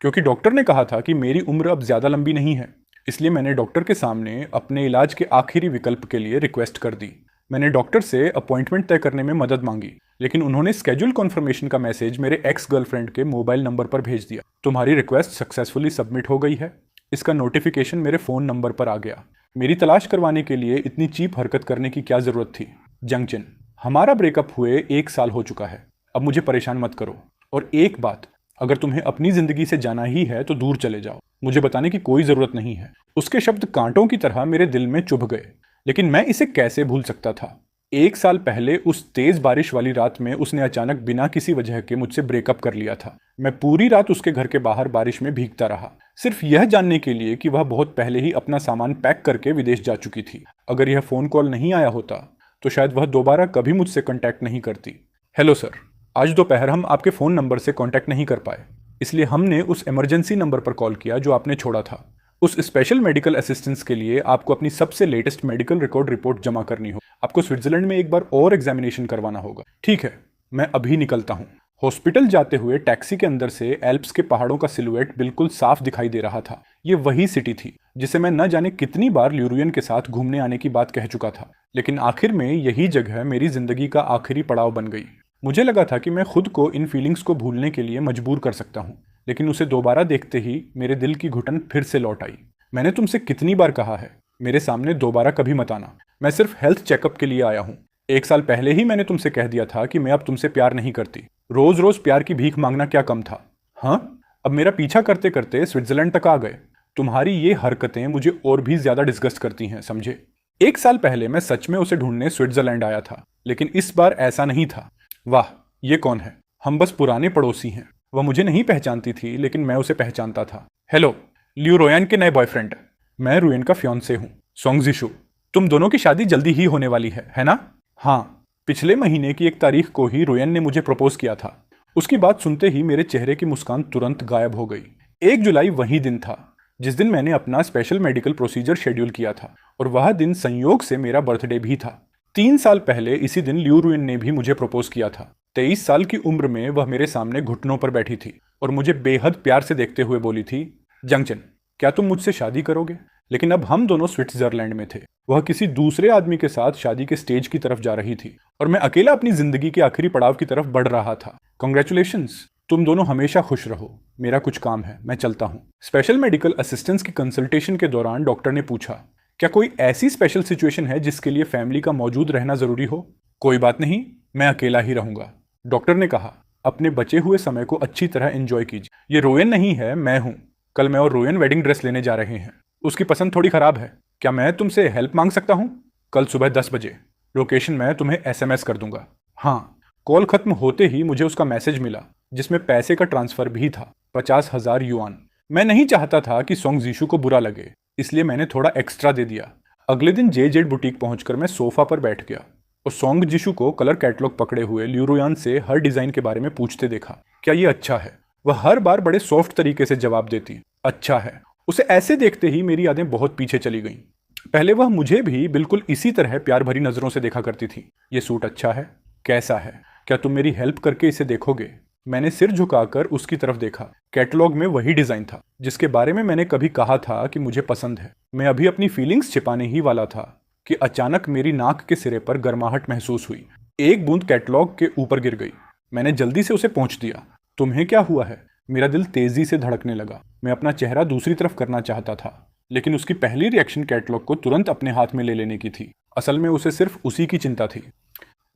क्योंकि डॉक्टर ने कहा था कि मेरी उम्र अब ज़्यादा लंबी नहीं है। इसलिए मैंने डॉक्टर के सामने अपने इलाज के आखिरी विकल्प के लिए रिक्वेस्ट कर दी। मैंने डॉक्टर से अपॉइंटमेंट तय करने में मदद मांगी, लेकिन उन्होंने स्केड्यूल कन्फर्मेशन का मैसेज मेरे एक्स गर्लफ्रेंड के मोबाइल नंबर पर भेज दिया। तुम्हारी रिक्वेस्ट सक्सेसफुली सबमिट हो गई है। इसका नोटिफिकेशन मेरे फ़ोन नंबर पर आ गया। मेरी तलाश करवाने के लिए इतनी चीप हरकत करने की क्या ज़रूरत थी? जंक्शन, हमारा ब्रेकअप हुए 1 साल हो चुका है। अब मुझे परेशान मत करो। और एक बात, अगर तुम्हें अपनी ज़िंदगी से जाना ही है तो दूर चले जाओ। मुझे बताने की कोई ज़रूरत नहीं है। उसके शब्द कांटों की तरह मेरे दिल में चुभ गए, लेकिन मैं इसे कैसे भूल सकता था? 1 साल पहले उस तेज बारिश वाली रात में उसने अचानक बिना किसी वजह के मुझसे ब्रेकअप कर लिया था। मैं पूरी रात उसके घर के बाहर बारिश में भीगता रहा, सिर्फ यह जानने के लिए कि वह बहुत पहले ही अपना सामान पैक करके विदेश जा चुकी थी। अगर यह फ़ोन कॉल नहीं आया होता तो शायद वह दोबारा कभी मुझसे कॉन्टैक्ट नहीं करती। हेलो सर, आज दोपहर हम आपके फ़ोन नंबर से कॉन्टैक्ट नहीं कर पाए, इसलिए हमने उस इमरजेंसी नंबर पर कॉल किया जो आपने छोड़ा था। उस स्पेशल मेडिकल असिस्टेंस के लिए आपको अपनी सबसे लेटेस्ट मेडिकल रिकॉर्ड रिपोर्ट जमा करनी हो। आपको स्विट्जरलैंड में एक बार और एग्जामिनेशन करवाना होगा। ठीक है, मैं अभी निकलता हूँ। हॉस्पिटल जाते हुए टैक्सी के अंदर से एल्प्स के पहाड़ों का सिलुएट बिल्कुल साफ दिखाई दे रहा था। ये वही सिटी थी जिसे मैं न जाने कितनी बार ल्यूरुयन के साथ घूमने आने की बात कह चुका था, लेकिन आखिर में यही जगह मेरी जिंदगी का आखिरी पड़ाव बन गई। मुझे लगा था कि मैं खुद को इन फीलिंग्स को भूलने के लिए मजबूर कर सकता हूँ, लेकिन उसे दोबारा देखते ही मेरे दिल की घुटन फिर से लौट आई। मैंने तुमसे कितनी बार कहा है, मेरे सामने दोबारा कभी मत आना। मैं सिर्फ हेल्थ चेकअप के लिए आया हूँ। 1 साल पहले ही मैंने तुमसे कह दिया था कि मैं अब तुमसे प्यार नहीं करती। रोज रोज प्यार की भीख मांगना क्या कम था? हाँ, अब मेरा पीछा करते करते स्विट्जरलैंड तक आ गए। तुम्हारी ये हरकतें मुझे और भी ज्यादा डिस्गस्ट करती हैं, समझे? 1 साल पहले मैं सच में उसे ढूंढने स्विट्जरलैंड आया था, लेकिन इस बार ऐसा नहीं था। वाह, ये कौन है? हम बस पुराने पड़ोसी हैं। वह मुझे नहीं पहचानती थी, लेकिन मैं उसे पहचानता था। हेलो, लियो रोयान के नए बॉयफ्रेंड। मैं रुयन का फियांसे हूँ, सोंग जिशु। तुम दोनों की शादी जल्दी ही होने वाली है ना? हाँ, पिछले महीने की 1 तारीख को ही रुयन ने मुझे प्रपोज किया था। उसकी बात सुनते ही मेरे चेहरे की मुस्कान तुरंत गायब हो गई। 1 जुलाई वही दिन था जिस दिन मैंने अपना स्पेशल मेडिकल प्रोसीजर शेड्यूल किया था, और वह दिन संयोग से मेरा बर्थडे भी था। 3 साल पहले इसी दिन लियो रुयन ने भी मुझे प्रपोज किया था। 23 साल की उम्र में वह मेरे सामने घुटनों पर बैठी थी और मुझे बेहद प्यार से देखते हुए बोली थी, जंक्शन, क्या तुम मुझसे शादी करोगे? लेकिन अब हम दोनों स्विट्जरलैंड में थे। वह किसी दूसरे आदमी के साथ शादी के स्टेज की तरफ जा रही थी और मैं अकेला अपनी जिंदगी के आखिरी पड़ाव की तरफ बढ़ रहा था। कॉन्ग्रेचुलेशंस, तुम दोनों हमेशा खुश रहो। मेरा कुछ काम है, मैं चलता हूँ। स्पेशल मेडिकल असिस्टेंस की कंसल्टेशन के दौरान डॉक्टर ने पूछा, क्या कोई ऐसी स्पेशल सिचुएशन है जिसके लिए फैमिली का मौजूद रहना जरूरी हो? कोई बात नहीं, मैं अकेला ही रहूंगा। डॉक्टर ने कहा, अपने बचे हुए समय को अच्छी तरह एंजॉय कीजिए। ये रोयन नहीं है, मैं हूँ। कल मैं और रोयन वेडिंग ड्रेस लेने जा रहे हैं। उसकी पसंद थोड़ी खराब है। क्या मैं तुमसे हेल्प मांग सकता हूँ? कल सुबह 10 बजे। लोकेशन मैं तुम्हें SMS कर दूंगा। हाँ। कॉल खत्म होते ही मुझे उसका मैसेज मिला, जिसमें पैसे का ट्रांसफर भी था, 50,000 युआन। मैं नहीं चाहता था कि सोंग जीशु को बुरा लगे, इसलिए मैंने थोड़ा एक्स्ट्रा दे दिया। अगले दिन JZ बुटीक पहुंचकर मैं सोफा पर बैठ गया और सोंग जीशु को कलर कैटलॉग पकड़े हुए ल्यूरुयान से हर डिजाइन के बारे में पूछते देखा। क्या ये अच्छा है? वह हर बार बड़े सॉफ्ट तरीके से जवाब देती, अच्छा है। उसे ऐसे देखते ही मेरी यादें बहुत पीछे चली गईं। पहले वह मुझे भी बिल्कुल इसी तरह प्यार भरी नजरों से देखा करती थी। ये सूट अच्छा है? कैसा है? क्या तुम मेरी हेल्प करके इसे देखोगे? मैंने सिर झुकाकर उसकी तरफ देखा। कैटलॉग में वही डिजाइन था जिसके बारे में मैंने कभी कहा था कि मुझे पसंद है। मैं अभी अपनी फीलिंग्स छिपाने ही वाला था कि अचानक मेरी नाक के सिरे पर गर्माहट महसूस हुई। एक बूंद कैटलॉग के ऊपर गिर गई। मैंने जल्दी से उसे पोंछ दिया। तुम्हें क्या हुआ है? मेरा दिल तेजी से धड़कने लगा। मैं अपना चेहरा दूसरी तरफ करना चाहता था, लेकिन उसकी पहली रिएक्शन कैटलॉग को तुरंत अपने हाथ में ले लेने की थी। असल में उसे सिर्फ उसी की चिंता थी।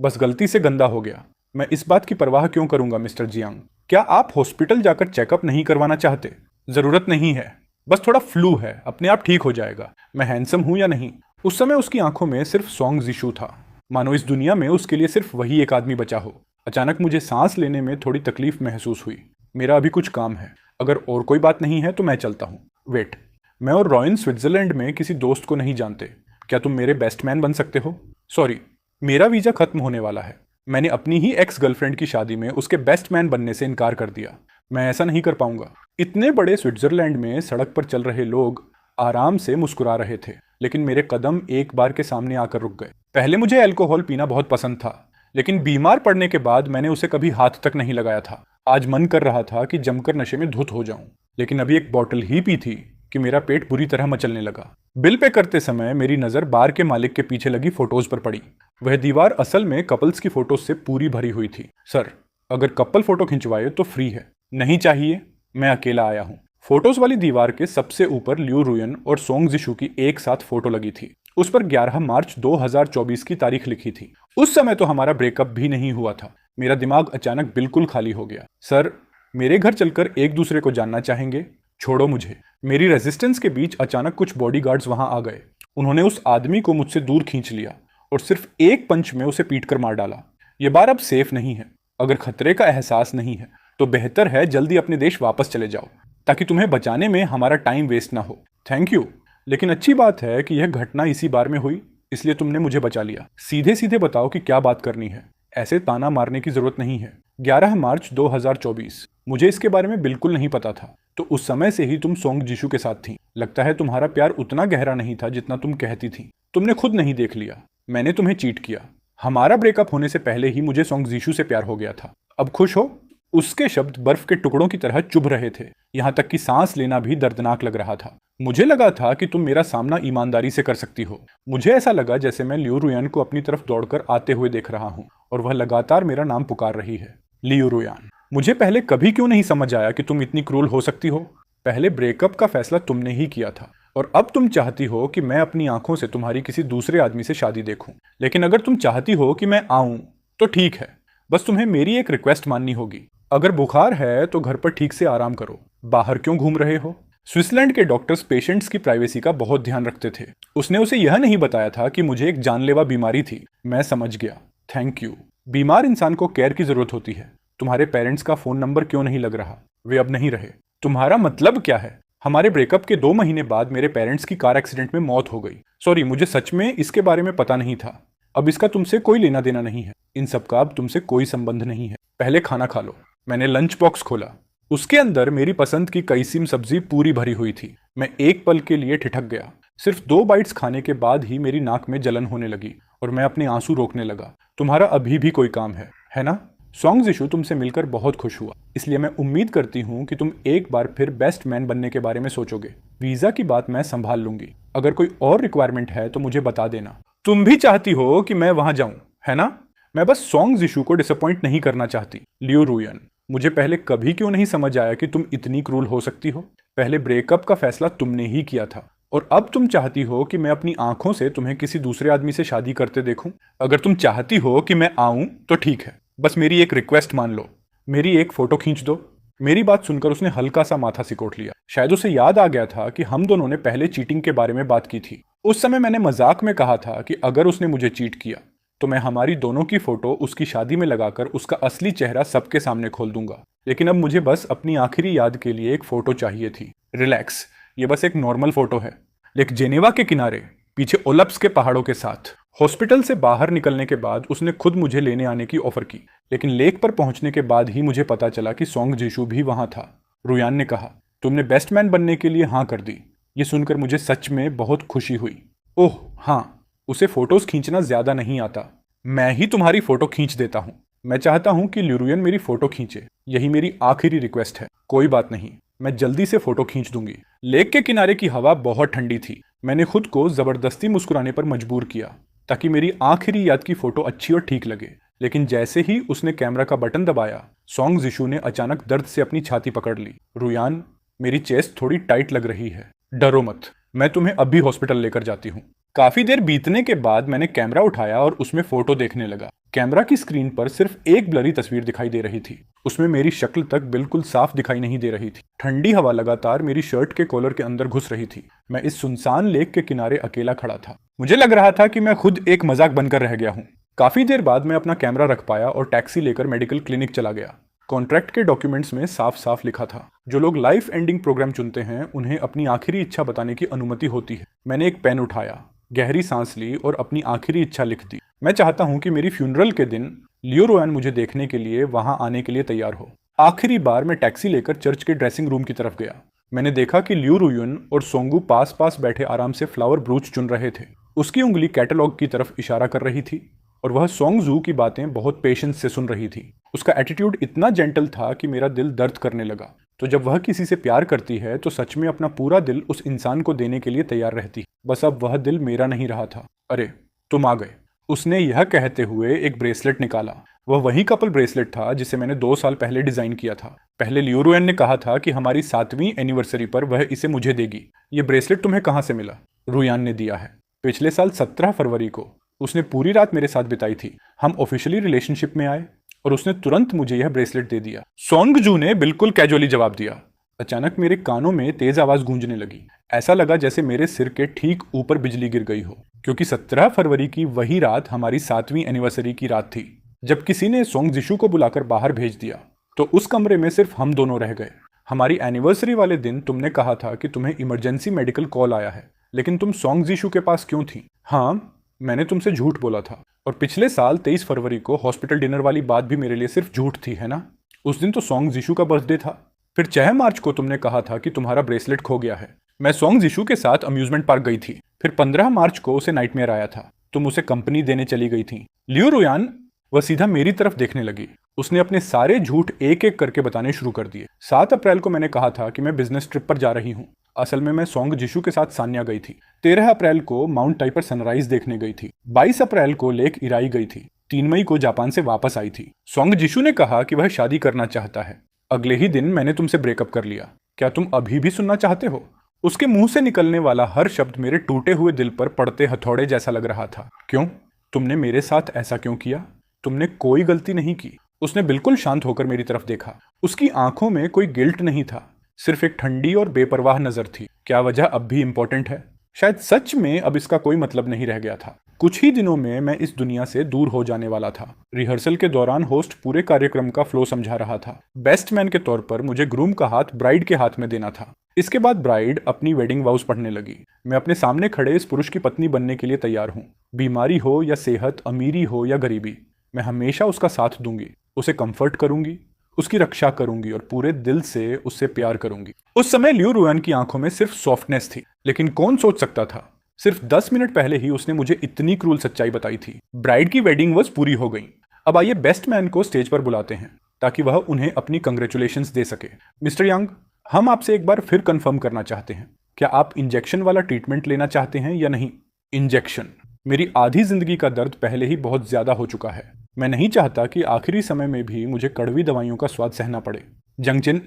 बस गलती से गंदा हो गया। मैं इस बात की परवाह क्यों करूंगा मिस्टर जियांग? क्या आप हॉस्पिटल जाकर चेकअप नहीं करवाना चाहते? जरूरत नहीं है, बस थोड़ा फ्लू है, अपने आप ठीक हो जाएगा। मैं हैंडसम हूं या नहीं? उस समय उसकी आंखों में सिर्फ सोंग जिशु था, मानो इस दुनिया में उसके लिए सिर्फ वही एक आदमी बचा हो। अचानक मुझे सांस लेने में थोड़ी तकलीफ महसूस हुई। मेरा अभी कुछ काम है, अगर और कोई बात नहीं है तो मैं चलता हूँ। वेट, मैं और रॉयन स्विट्जरलैंड में किसी दोस्त को नहीं जानते। क्या तुम मेरे बेस्ट मैन बन सकते हो? सॉरी, मेरा वीजा खत्म होने वाला है। मैंने अपनी ही एक्स गर्लफ्रेंड की शादी में उसके बेस्ट मैन बनने से इनकार कर दिया। मैं ऐसा नहीं कर पाऊंगा। इतने बड़े स्विट्जरलैंड में सड़क पर चल रहे लोग आराम से मुस्कुरा रहे थे, लेकिन मेरे कदम एक बार के सामने आकर रुक गए। पहले मुझे अल्कोहल पीना बहुत पसंद था, लेकिन बीमार पड़ने के बाद मैंने उसे कभी हाथ तक नहीं लगाया था। आज मन कर रहा था कि जमकर नशे में धुत हो जाऊं। लेकिन अभी एक बॉटल ही पी थी कि मेरा पेट बुरी तरह मचलने लगा। बिल पे करते समय मेरी नज़र बार के मालिक के पीछे लगी फोटोज पर पड़ी। वह दीवार असल में कपल्स की फोटोज से पूरी भरी हुई थी। सर, अगर कपल फोटो खिंचवाए तो फ्री है। नहीं चाहिए, मैं अकेला आया हूँ। फोटोज वाली दीवार के सबसे ऊपर लियो रुयन और सोंग जिशू की एक साथ फोटो लगी थी। उस पर 11 मार्च 2024 की तारीख लिखी थी। उस समय तो हमारा ब्रेकअप भी नहीं हुआ था। मेरा दिमाग अचानक बिल्कुल खाली हो गया। सर, मेरे घर चलकर एक दूसरे को जानना चाहेंगे? छोड़ो मुझे। मेरी रेजिस्टेंस के बीच अचानक कुछ बॉडीगार्ड्स वहां आ गए। उन्होंने उस आदमी को मुझसे दूर खींच लिया और सिर्फ एक पंच में उसे पीट कर मार डाला। ये बार अब सेफ नहीं है। अगर खतरे का एहसास नहीं है तो बेहतर है जल्दी अपने देश वापस चले जाओ, ताकि तुम्हें बचाने में हमारा टाइम वेस्ट ना हो। थैंक यू, लेकिन अच्छी बात है कि यह घटना इसी बार में हुई, इसलिए तुमने मुझे बचा लिया। सीधे सीधे बताओ कि क्या बात करनी है। ऐसे ताना मारने की जरूरत नहीं है। 11 मार्च 2024। मुझे इसके बारे में बिल्कुल नहीं पता था। तो उस समय से ही तुम सोंग जिशू के साथ थी। लगता है तुम्हारा प्यार उतना गहरा नहीं था जितना तुम कहती थी। तुमने खुद नहीं देख लिया, मैंने तुम्हें चीट किया। हमारा ब्रेकअप होने से पहले ही मुझे सोंग जिशू से प्यार हो गया था। अब खुश हो? उसके शब्द बर्फ के टुकड़ों की तरह चुभ रहे थे। यहाँ तक कि सांस लेना भी दर्दनाक लग रहा था। मुझे लगा था कि तुम मेरा सामना ईमानदारी से कर सकती हो। मुझे ऐसा लगा जैसे मैं लियो रुयान को अपनी तरफ दौड़कर आते हुए देख रहा हूँ और वह लगातार मेरा नाम पुकार रही है, लियो रुयान। मुझे पहले कभी क्यों नहीं समझ आया कि तुम इतनी क्रूर हो सकती हो। पहले ब्रेकअप का फैसला तुमने ही किया था और अब तुम चाहती हो कि मैं अपनी आंखों से तुम्हारी किसी दूसरे आदमी से शादी देखूं। लेकिन अगर तुम चाहती हो कि मैं आऊं तो ठीक है, बस तुम्हें मेरी एक रिक्वेस्ट माननी होगी। अगर बुखार है तो घर पर ठीक से आराम करो। बाहर क्यों घूम रहे हो? स्विट्जरलैंड के डॉक्टर्स पेशेंट्स की प्राइवेसी का बहुत ध्यान रखते थे। उसने उसे यह नहीं बताया था कि मुझे एक जानलेवा बीमारी थी। मैं समझ गया। Thank you. बीमार इंसान को केयर की जरूरत होती है। तुम्हारे पेरेंट्स का फोन नंबर क्यों नहीं लग रहा? वे अब नहीं रहे। तुम्हारा मतलब क्या है? हमारे ब्रेकअप के 2 महीने बाद मेरे पेरेंट्स की कार एक्सीडेंट में मौत हो गई। सॉरी, मुझे सच में इसके बारे में पता नहीं था। अब इसका तुमसे कोई लेना देना नहीं है। इन सब का अब तुमसे कोई संबंध नहीं है। पहले खाना खा लो। मैंने लंच बॉक्स खोला। उसके अंदर मेरी पसंद की कैसीम सब्जी पूरी भरी हुई थी। मैं एक पल के लिए ठिठक गया। सिर्फ 2 बाइट्स खाने के बाद ही मेरी नाक में जलन होने लगी और मैं अपने आंसू रोकने लगा। तुम्हारा अभी भी कोई काम है ना? सोंग जिशू, तुमसे मिलकर बहुत खुश हुआ, इसलिए मैं उम्मीद करती हूँ कि तुम एक बार फिर बेस्ट मैन बनने के बारे में सोचोगे। वीजा की बात मैं संभाल लूंगी। अगर कोई और रिक्वायरमेंट है तो मुझे बता देना। तुम भी चाहती हो कि मैं वहां जाऊं, है ना? मैं बस सोंग जिशू को डिसअपॉइंट नहीं करना चाहती। लियो रुयन, मुझे पहले कभी क्यों नहीं समझ आया कि तुम इतनी क्रूर हो सकती हो। पहले ब्रेकअप का फैसला तुमने ही किया था और अब तुम चाहती हो कि मैं अपनी आंखों से तुम्हें किसी दूसरे आदमी से शादी करते देखूं। अगर तुम चाहती हो कि मैं आऊं तो ठीक है, बस मेरी एक रिक्वेस्ट मान लो। मेरी एक फोटो खींच दो। मेरी बात सुनकर उसने हल्का सा माथा सिकोट लिया। शायद उसे याद आ गया था कि हम दोनों ने पहले चीटिंग के बारे में बात की थी। उस समय मैंने मजाक में कहा था कि अगर उसने मुझे चीट किया तो मैं हमारी दोनों की फोटो उसकी शादी में लगाकर उसका असली चेहरा सबके सामने खोल दूंगा। लेकिन अब मुझे बस अपनी आखिरी याद के लिए एक फोटो चाहिए थी। रिलैक्स, ये बस एक नॉर्मल फोटो है। लेक जेनेवा के किनारे, पीछे ओलप्स के पहाड़ों के साथ। हॉस्पिटल से बाहर निकलने के बाद उसने खुद मुझे लेने आने की ऑफर की, लेकिन लेक पर पहुंचने के बाद ही मुझे पता चला कि सोंग जिशू भी वहां था। रुयान ने कहा, तुमने बेस्ट मैन बनने के लिए हाँ कर दी। ये सुनकर मुझे सच में बहुत खुशी हुई। ओह हाँ, उसे फोटोज खींचना ज्यादा नहीं आता। मैं ही तुम्हारी फोटो खींच देता हूँ। मैं चाहता हूँ कि लिरुयन मेरी फोटो खींचे। यही मेरी आखिरी रिक्वेस्ट है। कोई बात नहीं, मैं जल्दी से फोटो खींच दूंगी। लेक के किनारे की हवा बहुत ठंडी थी। मैंने खुद को जबरदस्ती मुस्कुराने पर मजबूर किया ताकि मेरी आखिरी याद की फोटो अच्छी और ठीक लगे। लेकिन जैसे ही उसने कैमरा का बटन दबाया, सोंग जिशू ने अचानक दर्द से अपनी छाती पकड़ ली। रुयान, मेरी चेस्ट थोड़ी टाइट लग रही है। डरो मत, मैं तुम्हें अभी हॉस्पिटल लेकर जाती हूँ। काफी देर बीतने के बाद मैंने कैमरा उठाया और उसमें फोटो देखने लगा। कैमरा की स्क्रीन पर सिर्फ एक ब्लरी तस्वीर दिखाई दे रही थी। उसमें मेरी शक्ल तक बिल्कुल साफ दिखाई नहीं दे रही थी। ठंडी हवा लगातार मेरी शर्ट के कॉलर के अंदर घुस रही थी। मैं इस सुनसान लेक के किनारे अकेला खड़ा था। मुझे लग रहा था कि मैं खुद एक मजाक बनकर रह गया हूँ। काफी देर बाद मैं अपना कैमरा रख पाया और टैक्सी लेकर मेडिकल क्लिनिक चला गया। कॉन्ट्रैक्ट के डॉक्यूमेंट्स में साफ साफ लिखा था, जो लोग लाइफ एंडिंग प्रोग्राम चुनते हैं उन्हें अपनी आखिरी इच्छा बताने की अनुमति होती है। मैंने एक पेन उठाया, गहरी सांस ली और अपनी आखिरी इच्छा लिख दी। मैं चाहता हूं कि मेरी फ्यूनरल के दिन लियो रुयान मुझे देखने के लिए वहां आने के लिए तैयार हो। आखिरी बार मैं टैक्सी लेकर चर्च के ड्रेसिंग रूम की तरफ गया। मैंने देखा कि लियो रुयन और सोंगू पास पास बैठे आराम से फ्लावर ब्रूच चुन रहे थे। उसकी उंगली कैटलॉग की तरफ इशारा कर रही थी और वह सोंग जू की बातें बहुत पेशेंस से सुन रही थी। उसका एटीट्यूड इतना जेंटल था कि मेरा दिल दर्द करने लगा। तो जब वह किसी से प्यार करती है तो सच में अपना पूरा दिल उस इंसान को देने के लिए तैयार रहती है। बस अब वह दिल मेरा नहीं रहा था। अरे तुम आ गए, उसने यह कहते हुए एक ब्रेसलेट निकाला। वह वही कपल ब्रेसलेट था जिसे मैंने 2 साल पहले डिजाइन किया था। पहले लियो रुयन ने कहा था कि हमारी 7वीं एनिवर्सरी पर वह इसे मुझे देगी। ये ब्रेसलेट तुम्हें कहाँ से मिला? रुयान ने दिया है। पिछले साल 17 फरवरी को उसने पूरी रात मेरे साथ बिताई थी। हम ऑफिशियली रिलेशनशिप में आए और उसने तुरंत मुझे यह ब्रेसलेट दे दिया। सोंगजू ने बिल्कुल कैजुअली जवाब दिया। अचानक मेरे कानों में तेज आवाज गूंजने लगी। ऐसा लगा जैसे मेरे सिर के ठीक ऊपर बिजली गिर गई हो, क्योंकि 17 फरवरी की वही रात हमारी 7वीं एनिवर्सरी की रात थी। जब किसी ने सोंग जिशु को बुलाकर बाहर भेज दिया तो उस कमरे में सिर्फ हम दोनों रह गए। हमारी एनिवर्सरी वाले दिन तुमने कहा था कि तुम्हें इमरजेंसी मेडिकल कॉल आया है, लेकिन तुम सोंग जिशु के पास क्यों थी? हाँ, मैंने तुमसे झूठ बोला था। और पिछले साल 23 फरवरी को हॉस्पिटल डिनर वाली बात भी मेरे लिए सिर्फ झूठ थी, है ना? उस दिन तो सोंग जिशु का बर्थडे था। फिर 6 मार्च को तुमने कहा था कि तुम्हारा ब्रेसलेट खो गया है। मैं सोंग जिशु के साथ अम्यूजमेंट पार्क गई थी। फिर 15 मार्च को उसे नाइटमेयर आया था। तुम उसे कंपनी देने चली गई थी। लियो रुयान, वह सीधा मेरी तरफ देखने लगी। उसने अपने सारे झूठ एक एक करके बताने शुरू कर दिए। 7 अप्रैल को मैंने कहा था कि मैं बिजनेस ट्रिप पर जा रही हूँ। असल में मैं सोंग जिशु के साथ सान्या गई थी। 13 अप्रैल को माउंट टाइपर सनराइज देखने गई थी। 22 अप्रैल को लेक इराई गई थी। 3 मई को जापान से वापस आई थी। सोंग जिशु ने कहा कि वह शादी करना चाहता है। अगले ही दिन मैंने तुमसे ब्रेकअप कर लिया। क्या तुम अभी भी सुनना चाहते हो? उसके मुंह से निकलने वाला हर शब्द मेरे टूटे हुए दिल पर पड़ते हथौड़े जैसा लग रहा था। क्यों? तुमने मेरे साथ ऐसा क्यों किया? तुमने कोई गलती नहीं की। उसने बिल्कुल शांत होकर मेरी तरफ देखा। उसकी आंखों में कोई गिल्ट नहीं था, सिर्फ एक ठंडी और बेपरवाह नजर थी। क्या वजह अब भी इंपॉर्टेंट है? शायद सच में अब इसका कोई मतलब नहीं रह गया था। कुछ ही दिनों में मैं इस दुनिया से दूर हो जाने वाला था। रिहर्सल के दौरान होस्ट पूरे कार्यक्रम का फ्लो समझा रहा था। बेस्ट मैन के तौर पर मुझे ग्रूम का हाथ ब्राइड के हाथ में देना था। इसके बाद ब्राइड अपनी वेडिंग वाउस पढ़ने लगी। मैं अपने सामने खड़े इस पुरुष की पत्नी बनने के लिए तैयार हूँ। बीमारी हो या सेहत, अमीरी हो या गरीबी, मैं हमेशा उसका साथ दूंगी। उसे कंफर्ट करूंगी, उसकी रक्षा करूंगी और पूरे दिल से उससे प्यार करूंगी। उस समय लियो रुयान की आंखों में सिर्फ सॉफ्टनेस थी, लेकिन कौन सोच सकता था सिर्फ 10 मिनट पहले ही उसने मुझे इतनी क्रूल सच्चाई बताई थी। ब्राइड की वेडिंग वॉज पूरी हो गई। अब आइए बेस्ट मैन को स्टेज पर बुलाते हैं ताकि वह उन्हें अपनी कंग्रेचुलेशंस दे सके। मिस्टर यंग, हम आपसे एक बार फिर कंफर्म करना चाहते हैं, क्या आप इंजेक्शन वाला ट्रीटमेंट लेना चाहते हैं या नहीं? इंजेक्शन? मेरी आधी जिंदगी का दर्द पहले ही बहुत ज्यादा हो चुका है। मैं नहीं चाहता कि आखिरी समय में भी मुझे कड़वी दवाइयों का स्वाद सहना पड़े। जंगचिन,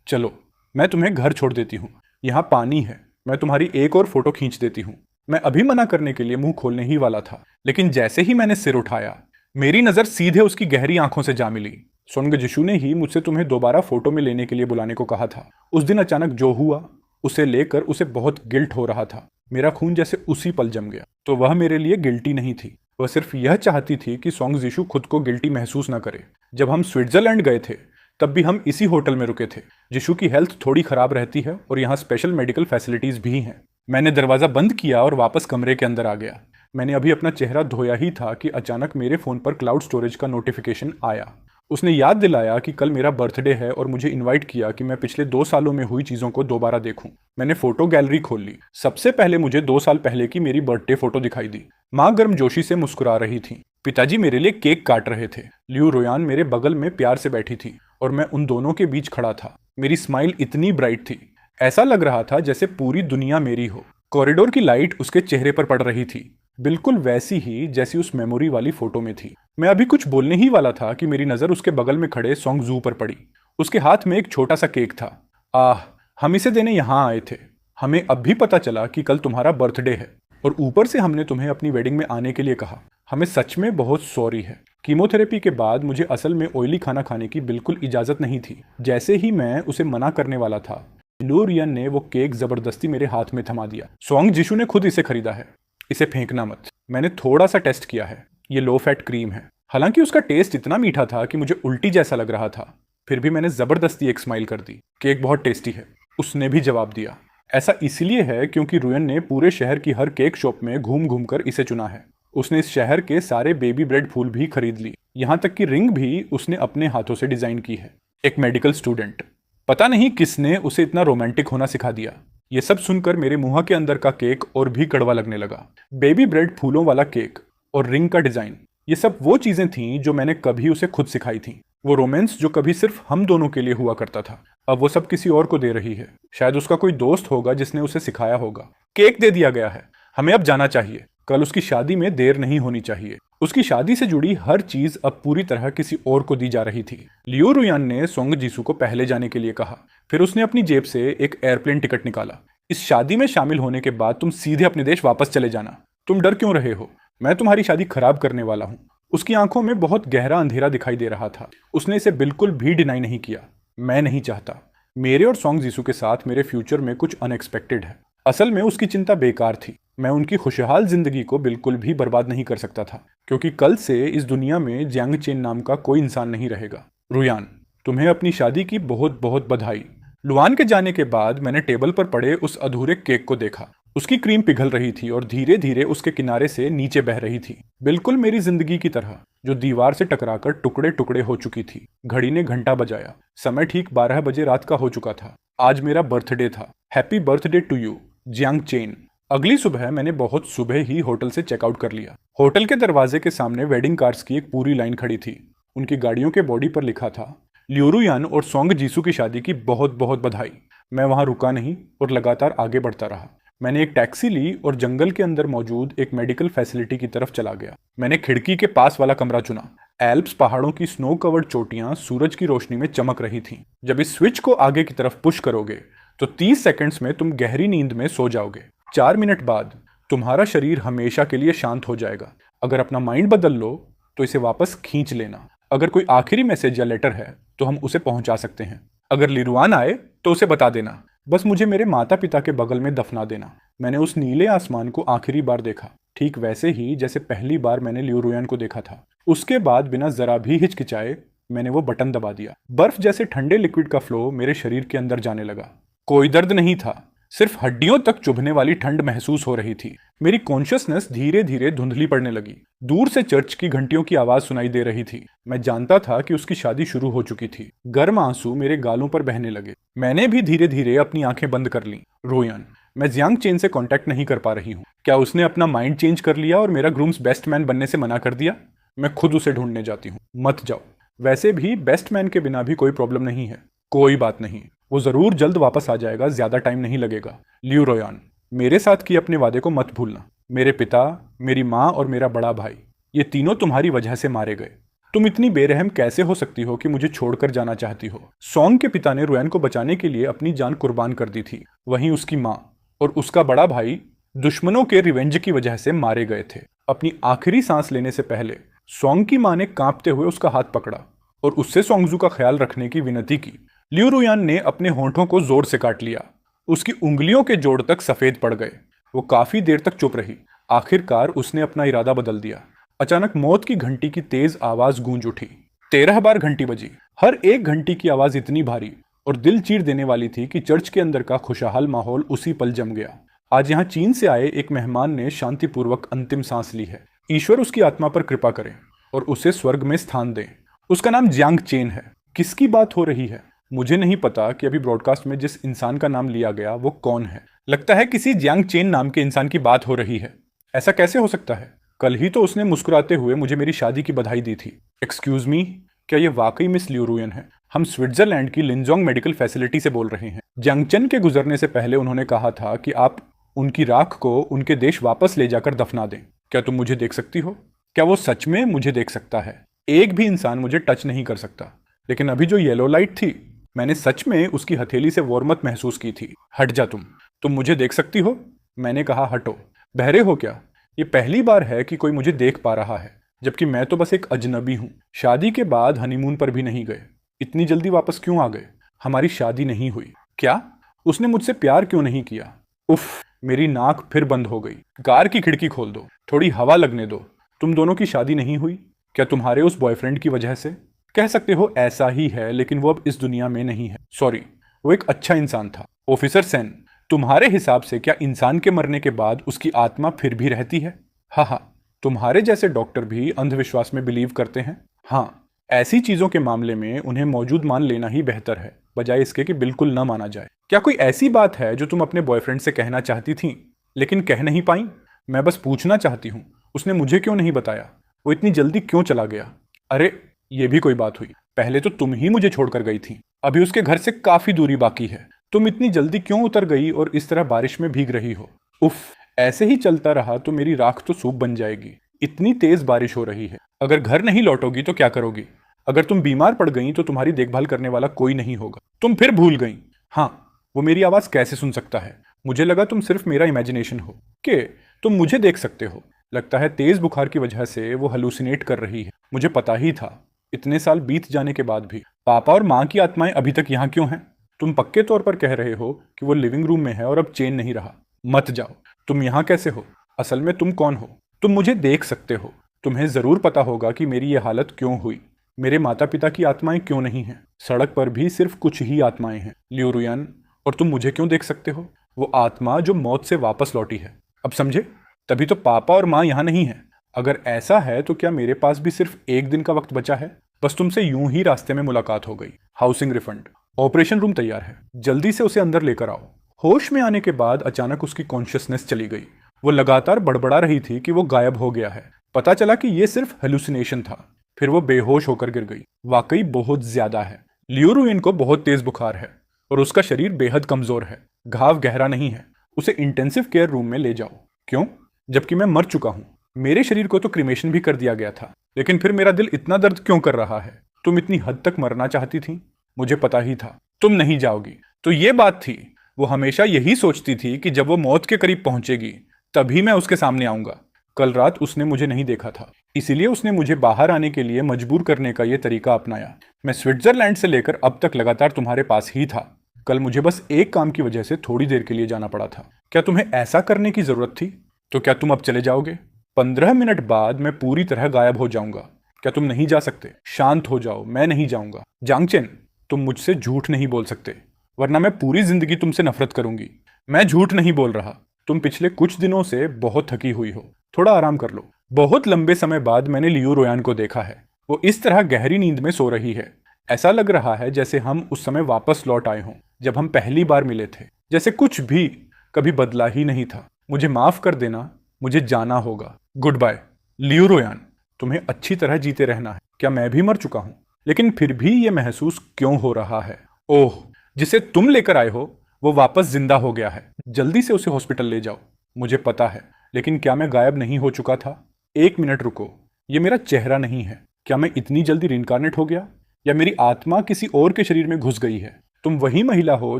चलो मैं तुम्हें घर छोड़ देती हूँ। यहाँ पानी है, मैं तुम्हारी एक और फोटो खींच देती हूँ। मैं अभी मना करने के लिए मुंह खोलने ही वाला था, लेकिन जैसे ही मैंने सिर उठाया मेरी नजर सीधे उसकी गहरी आंखों से जा मिली। सोंग जिशु ने ही मुझसे तुम्हें दोबारा फोटो में लेने के लिए बुलाने को कहा था। उस दिन अचानक जो हुआ उसे लेकर उसे बहुत गिल्ट हो रहा था। मेरा खून जैसे उसी पल जम गया। तो वह मेरे लिए गिल्टी नहीं थी, वह सिर्फ यह चाहती थी कि सोंग जिशु खुद को गिल्टी महसूस न करे। जब हम स्विट्जरलैंड गए थे तब भी हम इसी होटल में रुके थे। जिशु की हेल्थ थोड़ी खराब रहती है और यहाँ स्पेशल मेडिकल फैसिलिटीज भी हैं। मैंने दरवाजा बंद किया और वापस कमरे के अंदर आ गया। मैंने अभी अपना चेहरा धोया ही था कि अचानक मेरे फोन पर क्लाउड स्टोरेज का नोटिफिकेशन आया। उसने याद दिलाया कि कल मेरा बर्थडे है और मुझे इनवाइट किया कि मैं पिछले 2 सालों में हुई चीजों को दोबारा देखूं। मैंने फोटो गैलरी खोल ली। सबसे पहले मुझे 2 साल पहले की मेरी बर्थडे फोटो दिखाई दी। माँ गर्मजोशी से मुस्कुरा रही थी। पिताजी मेरे लिए केक काट रहे थे। लियो रुयान मेरे बगल में प्यार से बैठी थी और मैं उन दोनों के बीच खड़ा था। मेरी स्माइल इतनी ब्राइट थी, ऐसा लग रहा था जैसे पूरी दुनिया मेरी हो। कॉरिडोर की लाइट उसके चेहरे पर पड़ रही थी, बिल्कुल वैसी ही जैसी उस मेमोरी वाली फोटो में थी। मैं अभी कुछ बोलने ही वाला था कि मेरी नजर उसके बगल में खड़े सोंग जू पर पड़ी। उसके हाथ में एक छोटा सा केक था। हम इसे देने यहाँ आए थे। हमें अब भी पता चला कि कल तुम्हारा बर्थडे है और ऊपर से हमने तुम्हें अपनी वेडिंग में आने के लिए कहा। हमें सच में बहुत सॉरी है। कीमोथेरेपी के बाद मुझे असल में ऑयली खाना खाने की बिल्कुल इजाजत नहीं थी। जैसे ही मैं उसे मना करने वाला था, लियो रुयान ने वो केक जबरदस्ती मेरे हाथ में थमा दिया। सोंग जिशु ने खुद इसे खरीदा है, इसे फेंकना मत। मैंने थोड़ा सा टेस्ट किया है, ये लो फैट क्रीम है। हालांकि उसका टेस्ट इतना मीठा था कि मुझे उल्टी जैसा लग रहा था, फिर भी मैंने जबरदस्ती एक स्माइल कर दी। केक बहुत टेस्टी है, उसने भी जवाब दिया। ऐसा इसलिए है क्योंकि रुयन ने पूरे शहर की हर केक शॉप में घूम घूम कर इसे चुना है। उसने इस शहर के सारे बेबी ब्रेड फूल भी खरीद ली, यहाँ तक कि रिंग भी उसने अपने हाथों से डिजाइन की है। एक मेडिकल स्टूडेंट, पता नहीं किसने उसे इतना रोमांटिक होना सिखा दिया। ये सब सुनकर मेरे मुंह के अंदर का केक और भी कड़वा लगने लगा। बेबी ब्रेड फूलों वाला केक और रिंग का डिजाइन, ये सब वो चीजें थीं जो मैंने कभी उसे खुद सिखाई थी। वो रोमांस जो कभी सिर्फ हम दोनों के लिए हुआ करता था, अब वो सब किसी और को दे रही है। शायद उसका कोई दोस्त होगा जिसने उसे सिखाया होगा। केक दे दिया गया है, हमें अब जाना चाहिए। कल उसकी शादी में देर नहीं होनी चाहिए। उसकी शादी से जुड़ी हर चीज अब पूरी तरह किसी और को दी जा रही थी। लियो रुयान ने सोंग जीसू को पहले जाने के लिए कहा। फिर उसने अपनी जेब से एक एयरप्लेन टिकट निकाला। इस शादी में शामिल होने के बाद तुम सीधे अपने देश वापस चले जाना। तुम डर क्यों रहे हो? मैं तुम्हारी शादी खराब करने वाला हूँ। उसकी आंखों में बहुत गहरा अंधेरा दिखाई दे रहा था। उसने इसे बिल्कुल भी डिनाई नहीं किया। मैं नहीं चाहता मेरे और सोंग जीसू के साथ मेरे फ्यूचर में कुछ अनएक्सपेक्टेड है। असल में उसकी चिंता बेकार थी। मैं उनकी खुशहाल जिंदगी को बिल्कुल भी बर्बाद नहीं कर सकता था, क्योंकि कल से इस दुनिया में जियांग चेन नाम का कोई इंसान नहीं रहेगा। रुयान, तुम्हें अपनी शादी की बहुत बहुत बधाई। लुआन के जाने के बाद मैंने टेबल पर पड़े उस अधूरे केक को देखा। उसकी क्रीम पिघल रही थी और धीरे धीरे उसके किनारे से नीचे बह रही थी, बिल्कुल मेरी जिंदगी की तरह, जो दीवार से टकराकर टुकड़े टुकड़े हो चुकी थी। घड़ी ने घंटा बजाया। समय ठीक 12 बजे रात का हो चुका था। आज मेरा बर्थडे था। Happy birthday to you, Jiang Chen. अगली सुबह मैंने बहुत सुबह ही होटल से चेकआउट कर लिया। होटल के दरवाजे के सामने वेडिंग कार्स की एक पूरी लाइन खड़ी थी। उनकी गाड़ियों के बॉडी पर लिखा था, लियो रुयान और सोंग जीसू की शादी की बहुत बहुत बधाई। मैं वहां रुका नहीं और लगातार आगे बढ़ता रहा। मैंने एक टैक्सी ली और जंगल के अंदर मौजूद एक मेडिकल फैसिलिटी की तरफ चला गया। मैंने खिड़की के पास वाला कमरा चुना। एल्प्स पहाड़ों की स्नो कवर्ड चोटियां सूरज की रोशनी में चमक रही थीं। जब इस स्विच को आगे की तरफ पुश करोगे तो 30 सेकंड्स में तुम गहरी नींद में सो जाओगे। 4 मिनट बाद तुम्हारा शरीर हमेशा के लिए शांत हो जाएगा। अगर अपना माइंड बदल लो तो इसे वापस खींच लेना। अगर कोई आखिरी मैसेज या लेटर है तो हम उसे पहुंचा सकते हैं। अगर लिरुआन आए तो उसे बता देना। बस मुझे मेरे माता पिता के बगल में दफना देना। मैंने उस नीले आसमान को आखिरी बार देखा, ठीक वैसे ही जैसे पहली बार मैंने लियो रुयान को देखा था। उसके बाद बिना जरा भी हिचकिचाए मैंने वो बटन दबा दिया। बर्फ जैसे ठंडे लिक्विड का फ्लो मेरे शरीर के अंदर जाने लगा। कोई दर्द नहीं था, सिर्फ हड्डियों तक चुभने वाली ठंड महसूस हो रही थी। मेरी कॉन्शियसनेस धीरे धीरे धुंधली पड़ने लगी। दूर से चर्च की घंटियों की आवाज सुनाई दे रही थी। मैं जानता था कि उसकी शादी शुरू हो चुकी थी। गर्म आंसू मेरे गालों पर बहने लगे। मैंने भी धीरे धीरे अपनी आंखें बंद कर लीं। रुयान, मैं जियांग चेन से कांटेक्ट नहीं कर पा रही हूँ। क्या उसने अपना माइंड चेंज कर लिया और मेरा ग्रूम्स बेस्ट मैन बनने से मना कर दिया? मैं खुद उसे ढूंढने जाती हूँ। मत जाओ। वैसे भी बेस्ट मैन के बिना भी कोई प्रॉब्लम नहीं है। कोई बात नहीं, वो जरूर जल्द वापस आ जाएगा। ज्यादा टाइम नहीं लगेगा। लियो रुयान, मेरे साथ किए अपने वादे को मत भूलना। मेरे पिता, मेरी माँ और मेरा बड़ा भाई, ये तीनों तुम्हारी वजह से मारे गए। तुम इतनी बेरहम कैसे हो सकती हो कि मुझे छोड़कर जाना चाहती हो? सोंग के पिता ने रुयान को बचाने के लिए अपनी जान कुर्बान कर दी थी। वहीं उसकी माँ और उसका बड़ा भाई दुश्मनों के रिवेंज की वजह से मारे गए थे। अपनी आखिरी सांस लेने से पहले सोंग की माँ ने कांपते हुए उसका हाथ पकड़ा और उससे सोंगजू का ख्याल रखने की विनती की। लियो रुयान ने अपने होंठों को जोर से काट लिया। उसकी उंगलियों के जोड़ तक सफेद पड़ गए। वो काफी देर तक चुप रही। आखिरकार उसने अपना इरादा बदल दिया। अचानक मौत की घंटी की तेज आवाज गूंज उठी। 13 बार घंटी बजी। हर एक घंटी की आवाज इतनी भारी और दिल चीर देने वाली थी कि चर्च के अंदर का खुशहाल माहौल उसी पल जम गया। आज यहाँ चीन से आए एक मेहमान ने शांतिपूर्वक अंतिम सांस ली है। ईश्वर उसकी आत्मा पर कृपा करे और उसे स्वर्ग में स्थान दे। उसका नाम जियांग चेन है। किसकी बात हो रही है? मुझे नहीं पता कि अभी ब्रॉडकास्ट में जिस इंसान का नाम लिया गया वो कौन है। लगता है किसी जियांग चेन नाम के इंसान की बात हो रही है। ऐसा कैसे हो सकता है? कल ही तो उसने मुस्कुराते हुए मुझे मेरी शादी की बधाई दी थी। एक्सक्यूज मी, क्या ये वाकई मिस लियो रुयान है? हम स्विट्जरलैंड की लिनजोंग मेडिकल फैसिलिटी से बोल रहे हैं। जियांग चेन के गुजरने से पहले उन्होंने कहा था कि आप उनकी राख को उनके देश वापस ले जाकर दफना दें। क्या तुम मुझे देख सकती हो? क्या वो सच में मुझे देख सकता है? एक भी इंसान मुझे टच नहीं कर सकता। लेकिन अभी जो येलो लाइट थी, मैंने सच में उसकी हथेली से वार्मथ महसूस की थी। हट जा तुम मुझे देख सकती हो? मैंने कहा हटो। बहरे हो क्या? ये पहली बार है कि कोई मुझे देख पा रहा है, जबकि मैं तो बस एक अजनबी हूँ। शादी के बाद हनीमून पर भी नहीं गए। इतनी जल्दी वापस क्यों आ गए? हमारी शादी नहीं हुई। क्या? उसने मुझसे प्यार क्यों नहीं किया? उफ, मेरी नाक फिर बंद हो गई। कार की खिड़की खोल दो, थोड़ी हवा लगने दो। तुम दोनों की शादी नहीं हुई? क्या तुम्हारे उस बॉयफ्रेंड की वजह से? कह सकते हो ऐसा ही है, लेकिन वो अब इस दुनिया में नहीं है। सॉरी, वो एक अच्छा इंसान था। ऑफिसर सेन, तुम्हारे हिसाब से क्या इंसान के मरने के बाद उसकी आत्मा फिर भी रहती है? हाँ, तुम्हारे जैसे डॉक्टर भी अंधविश्वास में बिलीव करते हैं। हाँ, ऐसी चीजों के मामले में उन्हें मौजूद मान लेना ही बेहतर है, बजाय इसके कि बिल्कुल न माना जाए। क्या कोई ऐसी बात है जो तुम अपने बॉयफ्रेंड से कहना चाहती थी लेकिन कह नहीं पाई? मैं बस पूछना चाहती हूँ, उसने मुझे क्यों नहीं बताया? वो इतनी जल्दी क्यों चला गया? अरे, ये भी कोई बात हुई। पहले तो तुम ही मुझे छोड़कर गई थी, अभी उसके घर से काफी दूरी बाकी है। तुम इतनी जल्दी क्यों उतर गई और इस तरह बारिश में भीग रही हो? उफ, ऐसे ही चलता रहा तो मेरी राख तो सूप बन जाएगी। इतनी तेज बारिश हो रही है, अगर घर नहीं लौटोगी तो क्या करोगी? अगर तुम बीमार पड़ गई तो तुम्हारी देखभाल करने वाला कोई नहीं होगा। तुम फिर भूल गई। हाँ, वो मेरी आवाज कैसे सुन सकता है? मुझे लगा तुम सिर्फ मेरा इमेजिनेशन हो, कि तुम मुझे देख सकते हो। लगता है तेज बुखार की वजह से वो हेलुसिनेट कर रही है। मुझे पता ही था। इतने साल बीत जाने के बाद भी पापा और माँ की आत्माएं अभी तक यहाँ क्यों हैं? तुम पक्के तौर पर कह रहे हो कि वो लिविंग रूम में है और अब चैन नहीं रहा। मत जाओ। तुम यहाँ कैसे हो? असल में तुम कौन हो? तुम मुझे देख सकते हो। तुम्हें जरूर पता होगा कि मेरी ये हालत क्यों हुई। मेरे माता पिता की आत्माएं क्यों नहीं हैं? सड़क पर भी सिर्फ कुछ ही आत्माएं हैं, लियो रुयान। और तुम मुझे क्यों देख सकते हो? वो आत्मा जो मौत से वापस लौटी है। अब समझे? तभी तो पापा और माँ यहाँ नहीं है। अगर ऐसा है तो क्या मेरे पास भी सिर्फ एक दिन का वक्त बचा है? बस तुमसे यूं ही रास्ते में मुलाकात हो गई। Housing refund. ऑपरेशन रूम तैयार है, जल्दी से उसे अंदर लेकर आओ। होश में आने के बाद अचानक उसकी कॉन्शियसनेस चली गई। वो लगातार बड़बड़ा रही थी कि वो गायब हो गया है। पता चला कि ये सिर्फ हेलुसिनेशन था। फिर वो बेहोश होकर गिर गई। वाकई बहुत ज्यादा है। लियो रुयन को बहुत तेज बुखार है और उसका शरीर बेहद कमजोर है। घाव गहरा नहीं है। उसे इंटेंसिव केयर रूम में ले जाओ। क्यों? जबकि मैं मर चुका हूं। मेरे शरीर को तो क्रिमेशन भी कर दिया गया था, लेकिन फिर मेरा दिल इतना दर्द क्यों कर रहा है? तुम इतनी हद तक मरना चाहती थी? मुझे पता ही था तुम नहीं जाओगी। तो ये बात थी। वो हमेशा यही सोचती थी कि जब वो मौत के करीब पहुंचेगी तभी मैं उसके सामने आऊंगा। कल रात उसने मुझे नहीं देखा था, इसीलिए उसने मुझे बाहर आने के लिए मजबूर करने का ये तरीका अपनाया। मैं स्विट्जरलैंड से लेकर अब तक लगातार तुम्हारे पास ही था। कल मुझे बस एक काम की वजह से थोड़ी देर के लिए जाना पड़ा था। क्या तुम्हें ऐसा करने की जरूरत थी? तो क्या तुम अब चले जाओगे? 15 मिनट बाद मैं पूरी तरह गायब हो जाऊंगा। क्या तुम नहीं जा सकते? शांत हो जाओ, मैं नहीं जाऊंगा। जांगचेन, तुम मुझसे झूठ नहीं बोल सकते, वरना मैं पूरी जिंदगी तुमसे नफरत करूंगी। मैं झूठ नहीं बोल रहा। तुम पिछले कुछ दिनों से बहुत थकी हुई हो, थोड़ा आराम कर लो। बहुत लंबे समय बाद मैंने लियो रोयान को देखा है। वो इस तरह गहरी नींद में सो रही है। ऐसा लग रहा है जैसे हम उस समय वापस लौट आए हों, जब हम पहली बार मिले थे। जैसे कुछ भी कभी बदला ही नहीं था। मुझे माफ कर देना, मुझे जाना होगा। गुड बाय लियो रोयान। तुम्हें अच्छी तरह जीते रहना है। क्या मैं भी मर चुका हूं? लेकिन फिर भी ये महसूस क्यों हो रहा है? ओह, जिसे तुम लेकर आए हो वो वापस जिंदा हो गया है। जल्दी से उसे हॉस्पिटल ले जाओ। मुझे पता है, लेकिन क्या मैं गायब नहीं हो चुका था? एक मिनट रुको। ये मेरा चेहरा नहीं है। क्या मैं इतनी जल्दी रिइंकार्नेट हो गया, या मेरी आत्मा किसी और के शरीर में घुस गई है? तुम वही महिला हो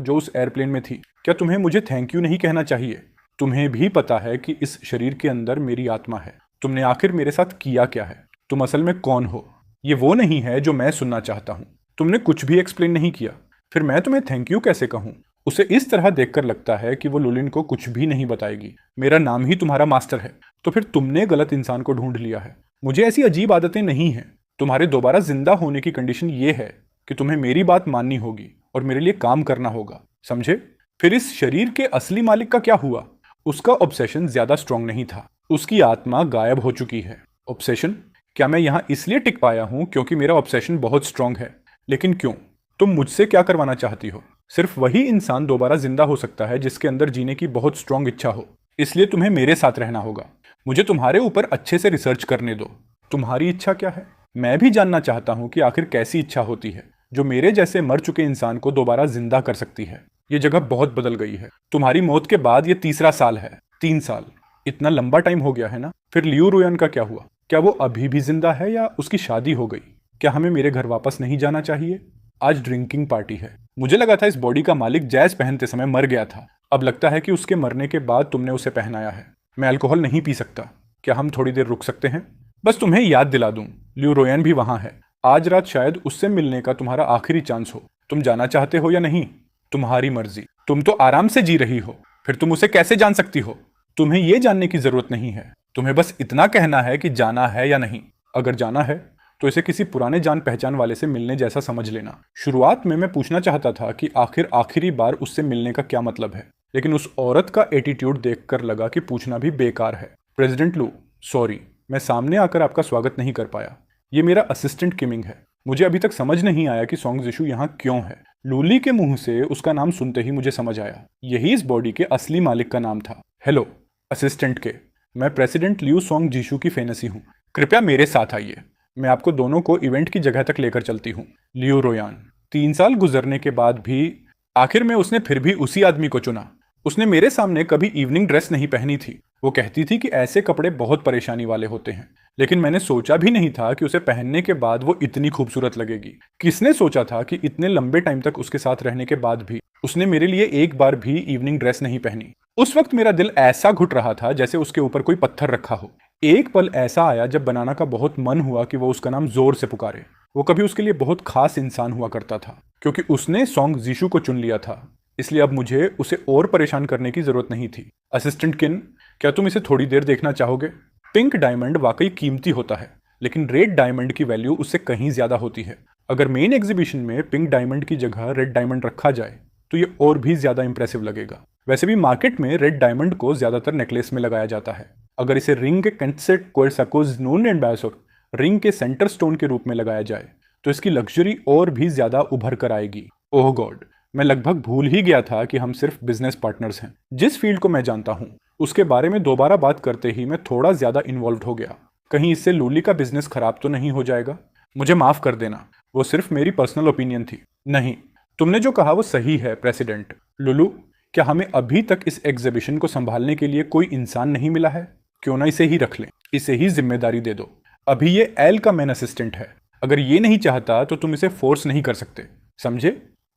जो उस एयरप्लेन में थी। क्या तुम्हें मुझे थैंक यू नहीं कहना चाहिए? तुम्हें भी पता है कि इस शरीर के अंदर मेरी आत्मा है। तुमने आखिर मेरे साथ किया क्या है? तुम असल में कौन हो? ये वो नहीं है जो मैं सुनना चाहता हूँ। तुमने कुछ भी एक्सप्लेन नहीं किया, फिर मैं तुम्हें थैंक यू कैसे कहूँ? उसे इस तरह देखकर लगता है कि वो लुलिन को कुछ भी नहीं बताएगी। मेरा नाम ही तुम्हारा मास्टर है। तो फिर तुमने गलत इंसान को ढूंढ लिया है। मुझे ऐसी अजीब आदतें नहीं हैं। तुम्हारे दोबारा जिंदा होने की कंडीशन ये है कि तुम्हें मेरी बात माननी होगी और मेरे लिए काम करना होगा, समझे? फिर इस शरीर के असली मालिक का क्या हुआ? उसका ऑब्सेशन ज्यादा स्ट्रांग नहीं था। उसकी आत्मा गायब हो चुकी है। ऑब्सेशन? क्या मैं यहाँ इसलिए टिक पाया हूँ क्योंकि मेरा ऑब्सेशन बहुत स्ट्रांग है? लेकिन क्यों? तुम मुझसे क्या करवाना चाहती हो? सिर्फ वही इंसान दोबारा जिंदा हो सकता है जिसके अंदर जीने की बहुत स्ट्रांग इच्छा हो। इसलिए तुम्हें मेरे साथ रहना होगा। मुझे तुम्हारे ऊपर अच्छे से रिसर्च करने दो। तुम्हारी इच्छा क्या है? मैं भी जानना चाहता हूँ कि आखिर कैसी इच्छा होती है जो मेरे जैसे मर चुके इंसान को दोबारा जिंदा कर सकती है। ये जगह बहुत बदल गई है। तुम्हारी मौत के बाद ये तीसरा साल है। 3 साल, इतना लंबा टाइम हो गया है ना? फिर लियो रुयान का क्या हुआ? क्या वो अभी भी जिंदा है या उसकी शादी हो गई? क्या हमें मेरे घर वापस नहीं जाना चाहिए? आज ड्रिंकिंग पार्टी है। मुझे लगा था इस बॉडी का मालिक जैज पहनते समय मर गया था। अब लगता है कि उसके मरने के बाद तुमने उसे पहनाया है। मैं अल्कोहल नहीं पी सकता। क्या हम थोड़ी देर रुक सकते हैं? बस तुम्हें याद दिला दूं, लियो रोयान भी वहां है। आज रात शायद उससे मिलने का तुम्हारा आखिरी चांस हो। तुम जाना चाहते हो या नहीं? तुम्हारी मर्जी। तुम तो आराम से जी रही हो, फिर तुम उसे कैसे जान सकती हो? तुम्हें यह जानने की जरूरत नहीं है। तुम्हें बस इतना कहना है कि जाना है या नहीं। अगर जाना है तो इसे किसी पुराने जान पहचान वाले से मिलने जैसा समझ लेना। शुरुआत में मैं पूछना चाहता था कि आखिर आखिरी बार उससे मिलने का क्या मतलब है, लेकिन उस औरत का एटीट्यूड देखकर लगा कि पूछना भी बेकार है। प्रेसिडेंट लू, सॉरी, मैं सामने आकर आपका स्वागत नहीं कर पाया। ये मेरा असिस्टेंट किमिंग है। मुझे अभी तक समझ नहीं आया कि सॉन्ग जिशु यहाँ क्यों है। लूली के मुंह से उसका नाम सुनते ही मुझे समझ आया। यही इस बॉडी के असली मालिक का नाम था। हेलो असिस्टेंट के, मैं प्रेसिडेंट लियू सॉन्ग जिशु की फेनेसी हूँ। कृपया मेरे साथ आइए। मैं आपको दोनों को इवेंट की जगह तक लेकर चलती हूँ। लियो रोयान। 3 साल गुजरने के बाद भी आखिर में उसने फिर भी उसी आदमी को चुना। उसने मेरे सामने कभी इवनिंग ड्रेस नहीं पहनी थी। वो कहती थी कि ऐसे कपड़े बहुत परेशानी वाले होते हैं, लेकिन मैंने सोचा भी नहीं था कि उसे पहनने के बाद वो इतनी खूबसूरत लगेगी। किसने सोचा था कि इतने लंबे टाइम तक उसके साथ रहने के बाद भी उसने मेरे लिए एक बार भी इवनिंग ड्रेस नहीं पहनी। उस वक्त मेरा दिल ऐसा घुट रहा था जैसे उसके ऊपर कोई पत्थर रखा हो। एक पल ऐसा आया जब बनाना का बहुत मन हुआ कि वो उसका नाम जोर से पुकारे। वो कभी उसके लिए बहुत खास इंसान हुआ करता था, क्योंकि उसने सॉन्ग जीशू को चुन लिया था। इसलिए अब मुझे उसे और परेशान करने की जरूरत नहीं थी। असिस्टेंट किन, क्या तुम इसे थोड़ी देर देखना चाहोगे? पिंक डायमंड वाकई कीमती होता है, लेकिन रेड डायमंड की वैल्यू उससे कहीं ज्यादा होती है। अगर मेन एग्जीबिशन में पिंक डायमंड की जगह रेड डायमंड रखा जाए तो ये और भी ज्यादा इंप्रेसिव लगेगा। वैसे भी मार्केट में रेड डायमंड को ज्यादातर नेकलेस में लगाया जाता है। अगर इसे रिंग के कंसेट कोर्साकोज नून एंड बायोसोर रिंग के सेंटर स्टोन के रूप में लगाया जाए तो इसकी लग्जरी और भी ज्यादा उभर कर आएगी। ओह गॉड, मैं लगभग भूल ही गया था कि हम सिर्फ बिजनेस पार्टनर्स हैं। जिस फील्ड को मैं जानता हूँ उसके बारे में दोबारा बात करते ही मैं थोड़ा ज्यादा इन्वॉल्व हो गया। कहीं इससे लूली का बिजनेस खराब तो नहीं हो जाएगा? मुझे माफ कर देना, वो सिर्फ मेरी पर्सनल ओपिनियन थी। नहीं, तुमने जो कहा वो सही है प्रेसिडेंट। लुलू, क्या हमें अभी तक इस एग्जीबिशन को संभालने के लिए कोई इंसान नहीं मिला है? क्यों ना इसे ही रख लें, इसे ही जिम्मेदारी दे दो। अभी ये एल का मैन असिस्टेंट है। अगर ये नहीं चाहता तो तुम इसे फोर्स नहीं कर सकते, समझे?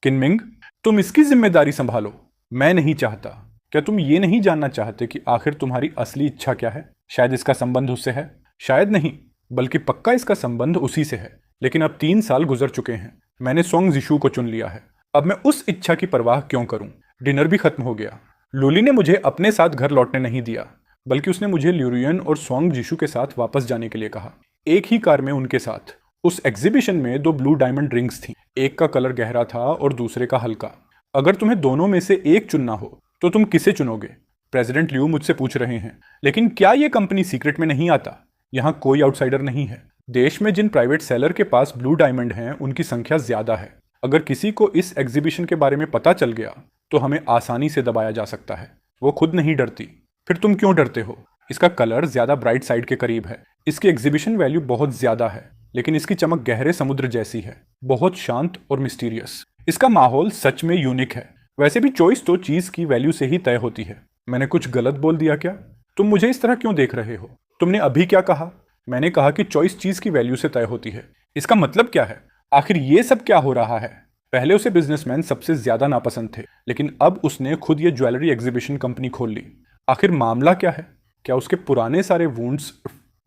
किनमिंग, तुम इसकी जिम्मेदारी संभालो। मैं नहीं चाहता। क्या तुम ये नहीं जानना चाहते कि आखिर तुम्हारी असली इच्छा क्या है? शायद इसका संबंध उससे है, शायद नहीं, बल्कि पक्का इसका संबंध उसी से है। लेकिन अब 3 साल गुजर चुके हैं। मैंने सोंग जिशू को चुन लिया है। अब मैं उस इच्छा की परवाह क्यों करूं? डिनर भी खत्म हो गया। लूली ने मुझे अपने साथ घर लौटने नहीं दिया, बल्कि उसने मुझे ल्यूरियन और सोंग जिशू के साथ वापस जाने के लिए कहा, एक ही कार में उनके साथ। उस एग्जीबिशन में 2 ब्लू डायमंड रिंग्स थीं। एक का कलर गहरा था और दूसरे का हल्का। अगर तुम्हें दोनों में से एक चुनना हो तो तुम किसे चुनोगे? प्रेसिडेंट लियू मुझसे पूछ रहे हैं। लेकिन क्या यह कंपनी सीक्रेट में नहीं आता? यहाँ कोई आउटसाइडर नहीं है। देश में जिन प्राइवेट सेलर के पास ब्लू डायमंड हैं उनकी संख्या ज्यादा है। अगर किसी को इस एग्जीबिशन के बारे में पता चल गया तो हमें आसानी से दबाया जा सकता है। वो खुद नहीं डरती, फिर तुम क्यों डरते हो? इसका कलर ज्यादा ब्राइट साइड के करीब है। इसकी एग्जीबिशन वैल्यू बहुत ज्यादा है, लेकिन इसकी चमक गहरे समुद्र जैसी है, बहुत शांत और मिस्टीरियस। इसका माहौल सच में यूनिक है। वैसे भी चॉइस तो चीज की वैल्यू से ही तय होती है। मैंने कुछ गलत बोल दिया क्या? तुम मुझे इस तरह क्यों देख रहे हो? तुमने अभी क्या कहा? मैंने कहा कि चॉइस चीज की वैल्यू से तय होती है। इसका मतलब क्या है? आखिर ये सब क्या हो रहा है? पहले उसे बिजनेसमैन सबसे ज्यादा नापसंद थे, लेकिन अब उसने खुद ये ज्वेलरी एग्जीबिशन कंपनी खोल ली। आखिर मामला क्या है? क्या उसके पुराने सारे वुंड्स?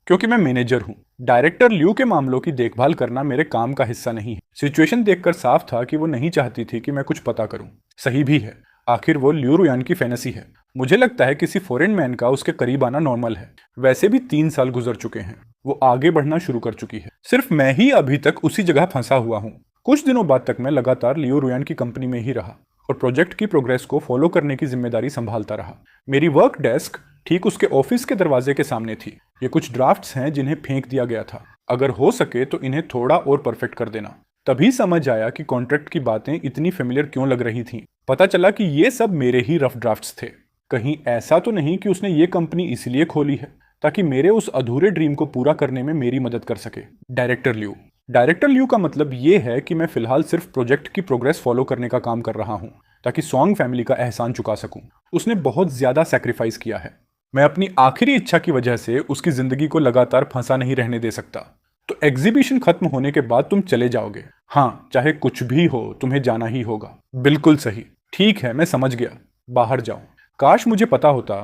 क्योंकि मैं मैनेजर हूं। डायरेक्टर लियू के मामलों की देखभाल करना मेरे काम का हिस्सा नहीं है। सिचुएशन देखकर साफ था कि वो नहीं चाहती थी कि मैं कुछ पता करूं। सही भी है, आखिर वो लियू रुयान की फैंटेसी है। मुझे लगता है किसी फॉरेन मैन का उसके करीब आना नॉर्मल है। वैसे भी 3 साल गुजर चुके हैं। वो आगे बढ़ना शुरू कर चुकी है। सिर्फ मैं ही अभी तक उसी जगह फंसा हुआ हूँ। कुछ दिनों बाद तक मैं लगातार लियो रुयान की कंपनी में ही रहा और प्रोजेक्ट की प्रोग्रेस को फॉलो करने की जिम्मेदारी संभालता रहा। मेरी वर्क डेस्क ठीक उसके ऑफिस के दरवाजे के सामने थी। ये कुछ ड्राफ्ट्स हैं जिन्हें फेंक दिया गया था। अगर हो सके तो इन्हें थोड़ा और परफेक्ट कर देना। तभी समझ आया कि कॉन्ट्रैक्ट की बातें इतनी फेमिलियर क्यों लग रही थीं। पता चला कि ये सब मेरे ही रफ ड्राफ्ट्स थे। कहीं ऐसा तो नहीं कि उसने ये कंपनी इसलिए खोली है ताकि मेरे उस अधूरे ड्रीम को पूरा करने में मेरी मदद कर सके। डायरेक्टर ल्यू का मतलब ये है कि मैं फिलहाल सिर्फ प्रोजेक्ट की प्रोग्रेस फॉलो करने का काम कर रहा हूँ ताकि सॉन्ग फैमिली का एहसान चुका सकूं। उसने बहुत ज्यादा सैक्रिफाइस किया है। मैं अपनी आखिरी इच्छा की वजह से उसकी जिंदगी को लगातार फंसा नहीं रहने दे सकता। तो एग्जीबिशन खत्म होने के बाद तुम चले जाओगे? हाँ, चाहे कुछ भी हो तुम्हें जाना ही होगा। बिल्कुल सही। ठीक है, मैं समझ गया। बाहर जाओ। काश मुझे पता होता